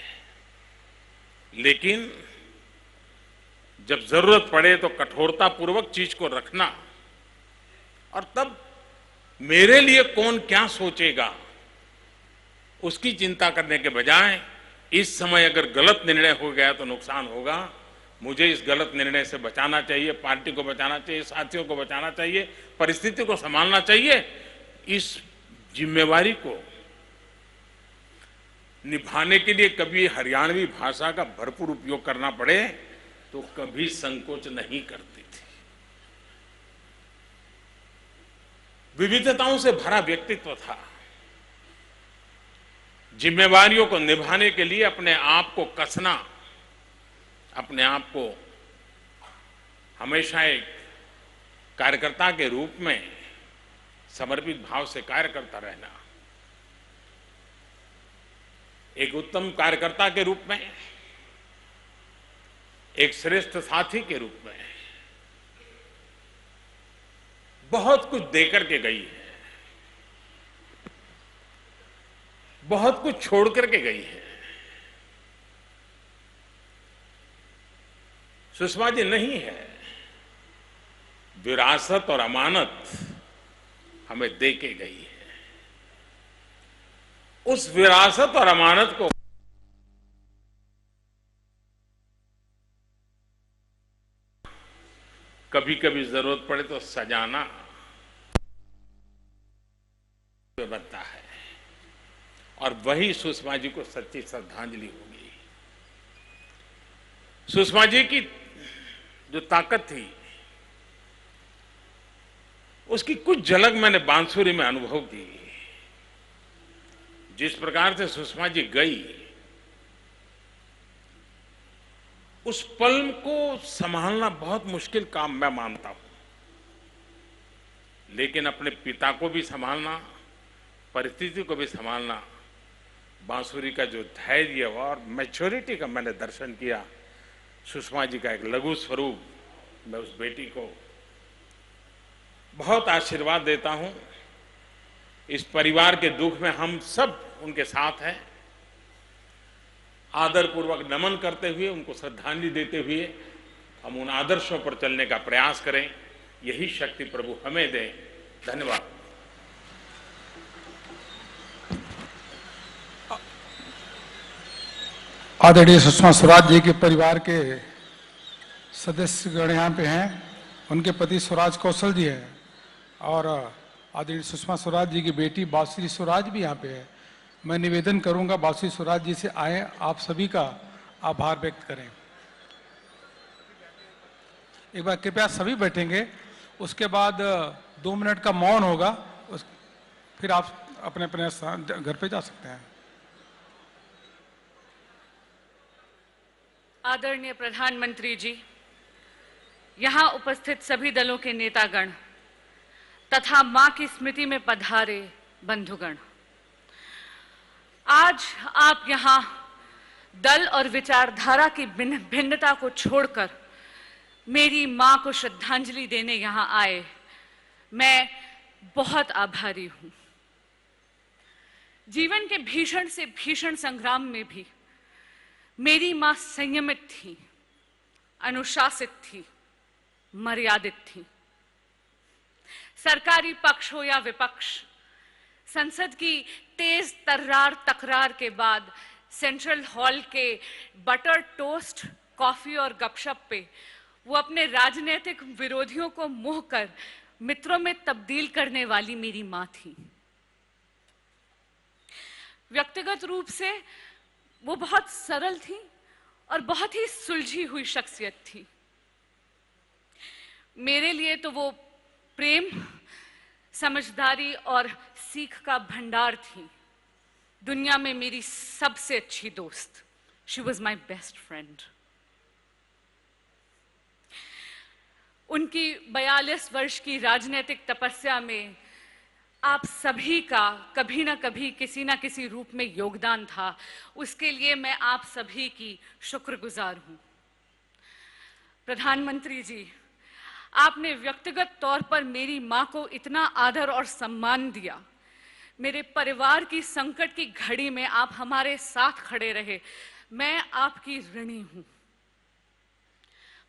लेकिन जब जरूरत पड़े तो कठोरता पूर्वक चीज को रखना, और तब मेरे लिए कौन क्या सोचेगा उसकी चिंता करने के बजाय इस समय अगर गलत निर्णय हो गया तो नुकसान होगा, मुझे इस गलत निर्णय से बचाना चाहिए, पार्टी को बचाना चाहिए, साथियों को बचाना चाहिए, परिस्थिति को संभालना चाहिए। इस जिम्मेवारी को निभाने के लिए कभी हरियाणवी भाषा का भरपूर उपयोग करना पड़े तो कभी संकोच नहीं करती थी। विविधताओं से भरा व्यक्तित्व था। जिम्मेवारियों को निभाने के लिए अपने आप को कसना, अपने आप को हमेशा एक कार्यकर्ता के रूप में समर्पित भाव से कार्य करता रहना, एक उत्तम कार्यकर्ता के रूप में, एक श्रेष्ठ साथी के रूप में बहुत कुछ देकर के गई है, बहुत कुछ छोड़ करके गई है। सुषमा जी नहीं है, विरासत और अमानत हमें दे के गई है। उस विरासत और अमानत को कभी कभी जरूरत पड़े तो सजाना बनता है, और वही सुषमा जी को सच्ची श्रद्धांजलि होगी। सुषमा जी की जो ताकत थी उसकी कुछ झलक मैंने बांसुरी में अनुभव की। जिस प्रकार से सुषमा जी गई, उस पल को संभालना बहुत मुश्किल काम मैं मानता हूं, लेकिन अपने पिता को भी संभालना, परिस्थिति को भी संभालना, बांसुरी का जो धैर्य और मैच्योरिटी का मैंने दर्शन किया, सुषमा जी का एक लघु स्वरूप, मैं उस बेटी को बहुत आशीर्वाद देता हूं। इस परिवार के दुख में हम सब उनके साथ हैं। आदरपूर्वक नमन करते हुए, उनको श्रद्धांजलि देते हुए हम उन आदर्शों पर चलने का प्रयास करें। यही शक्ति प्रभु हमें दे। धन्यवाद। आदरणीय सुषमा स्वराज जी के परिवार के सदस्यगण यहाँ पे हैं। उनके पति स्वराज कौशल जी हैं और आदरणीय सुषमा स्वराज जी की बेटी बासुरी स्वराज भी यहाँ पे है। मैं निवेदन करूंगा बासुरी स्वराज जी से आए, आप सभी का आभार व्यक्त करें। एक बार कृपया सभी बैठेंगे, उसके बाद 2 मिनट का मौन होगा, फिर आप अपने अपने घर पे जा सकते हैं। आदरणीय प्रधानमंत्री जी, यहाँ उपस्थित सभी दलों के नेतागण तथा मां की स्मृति में पधारे बंधुगण, आज आप यहाँ दल और विचारधारा की भिन्नता को छोड़कर मेरी मां को श्रद्धांजलि देने यहाँ आए, मैं बहुत आभारी हूं। जीवन के भीषण से भीषण संग्राम में भी मेरी मां संयमित थी, अनुशासित थी, मर्यादित थी। सरकारी पक्ष हो या विपक्ष, संसद की तेज तर्रार तकरार के बाद सेंट्रल हॉल के बटर टोस्ट, कॉफी और गपशप पे वो अपने राजनीतिक विरोधियों को मोह कर मित्रों में तब्दील करने वाली मेरी मां थी। व्यक्तिगत रूप से वो बहुत सरल थी और बहुत ही सुलझी हुई शख्सियत थी। मेरे लिए तो वो प्रेम, समझदारी और सीख का भंडार थी। दुनिया में मेरी सबसे अच्छी दोस्त। She was my best friend. उनकी 42 वर्ष की राजनीतिक तपस्या में आप सभी का कभी ना कभी किसी ना किसी रूप में योगदान था। उसके लिए मैं आप सभी की शुक्रगुजार हूं। प्रधानमंत्री जी, आपने व्यक्तिगत तौर पर मेरी मां को इतना आदर और सम्मान दिया। मेरे परिवार की संकट की घड़ी में आप हमारे साथ खड़े रहे। मैं आपकी ऋणी हूं।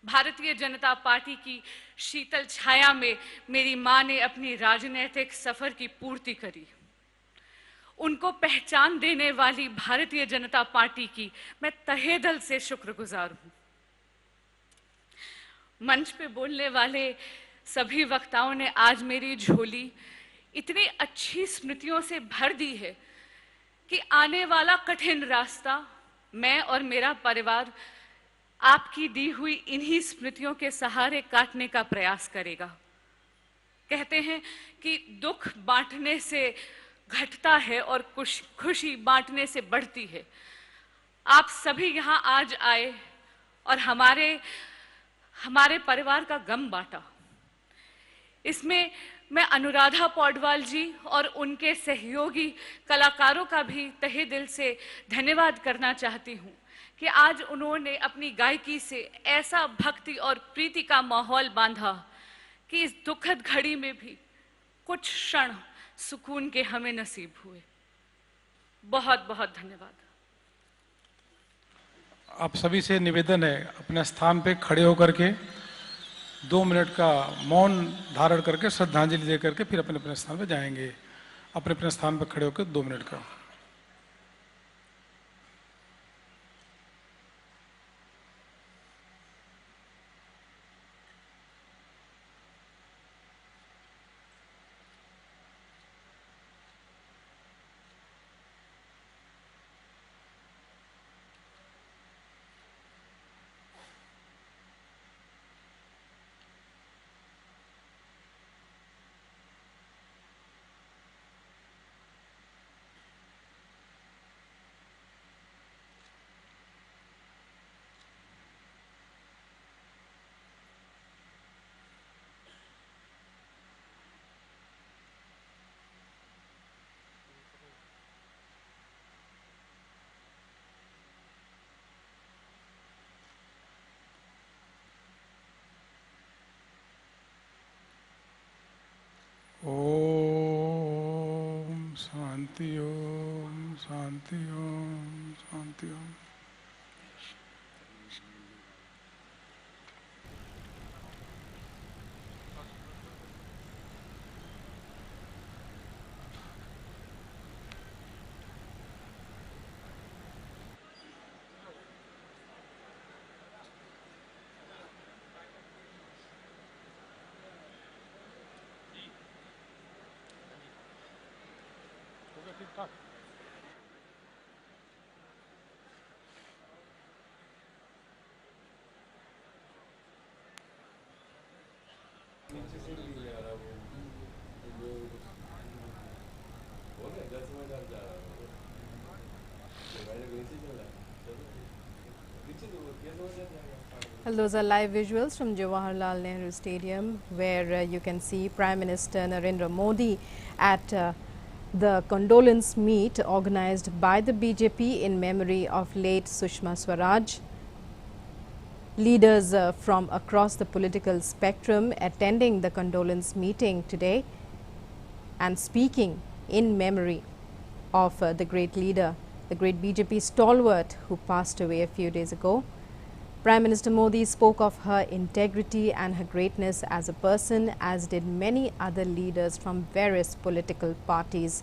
भारतीय जनता पार्टी की शीतल छाया में मेरी मां ने अपनी राजनीतिक सफर की पूर्ति करी। उनको पहचान देने वाली भारतीय जनता पार्टी की मैं तहे दिल से शुक्रगुजार हूं। मंच पे बोलने वाले सभी वक्ताओं ने आज मेरी झोली इतनी अच्छी स्मृतियों से भर दी है कि आने वाला कठिन रास्ता मैं और मेरा परिवार आपकी दी हुई इन्हीं स्मृतियों के सहारे काटने का प्रयास करेगा। कहते हैं कि दुख बांटने से घटता है और खुशी बांटने से बढ़ती है। आप सभी यहाँ आज आए और हमारे परिवार का गम बांटा। इसमें मैं अनुराधा पौडवाल जी और उनके सहयोगी कलाकारों का भी तहे दिल से धन्यवाद करना चाहती हूँ कि आज उन्होंने अपनी गायकी से ऐसा भक्ति और प्रीति का माहौल बांधा कि इस दुखद घड़ी में भी कुछ क्षण सुकून के हमें नसीब हुए। बहुत बहुत धन्यवाद। आप सभी से निवेदन है, अपने स्थान पे खड़े होकर के 2 मिनट का मौन धारण करके श्रद्धांजलि दे करके फिर अपने अपने स्थान पे जाएंगे। अपने अपने स्थान पर खड़े होकर 2 मिनट का। ओम शांति, ओम शांति, ओम शांति, ओम। Well, those are live visuals from Jawaharlal Nehru Stadium, where you can see Prime Minister Narendra Modi at the condolence meet organized by the BJP in memory of late Sushma Swaraj. Leaders from across the political spectrum attending the condolence meeting today and speaking in memory of the great leader, the great BJP stalwart who passed away a few days ago. Prime Minister Modi spoke of her integrity and her greatness as a person, as did many other leaders from various political parties.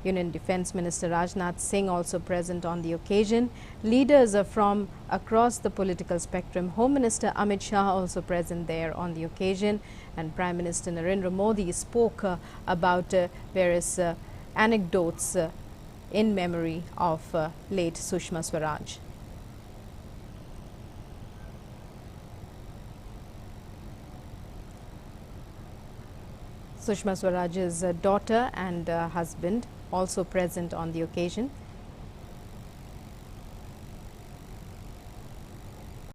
Union Defence Minister Rajnath Singh also present on the occasion. Leaders from across the political spectrum. Home Minister Amit Shah also present there on the occasion, and Prime Minister Narendra Modi spoke about various anecdotes in memory of late Sushma Swaraj. Sushma Swaraj's daughter and husband also present on the occasion.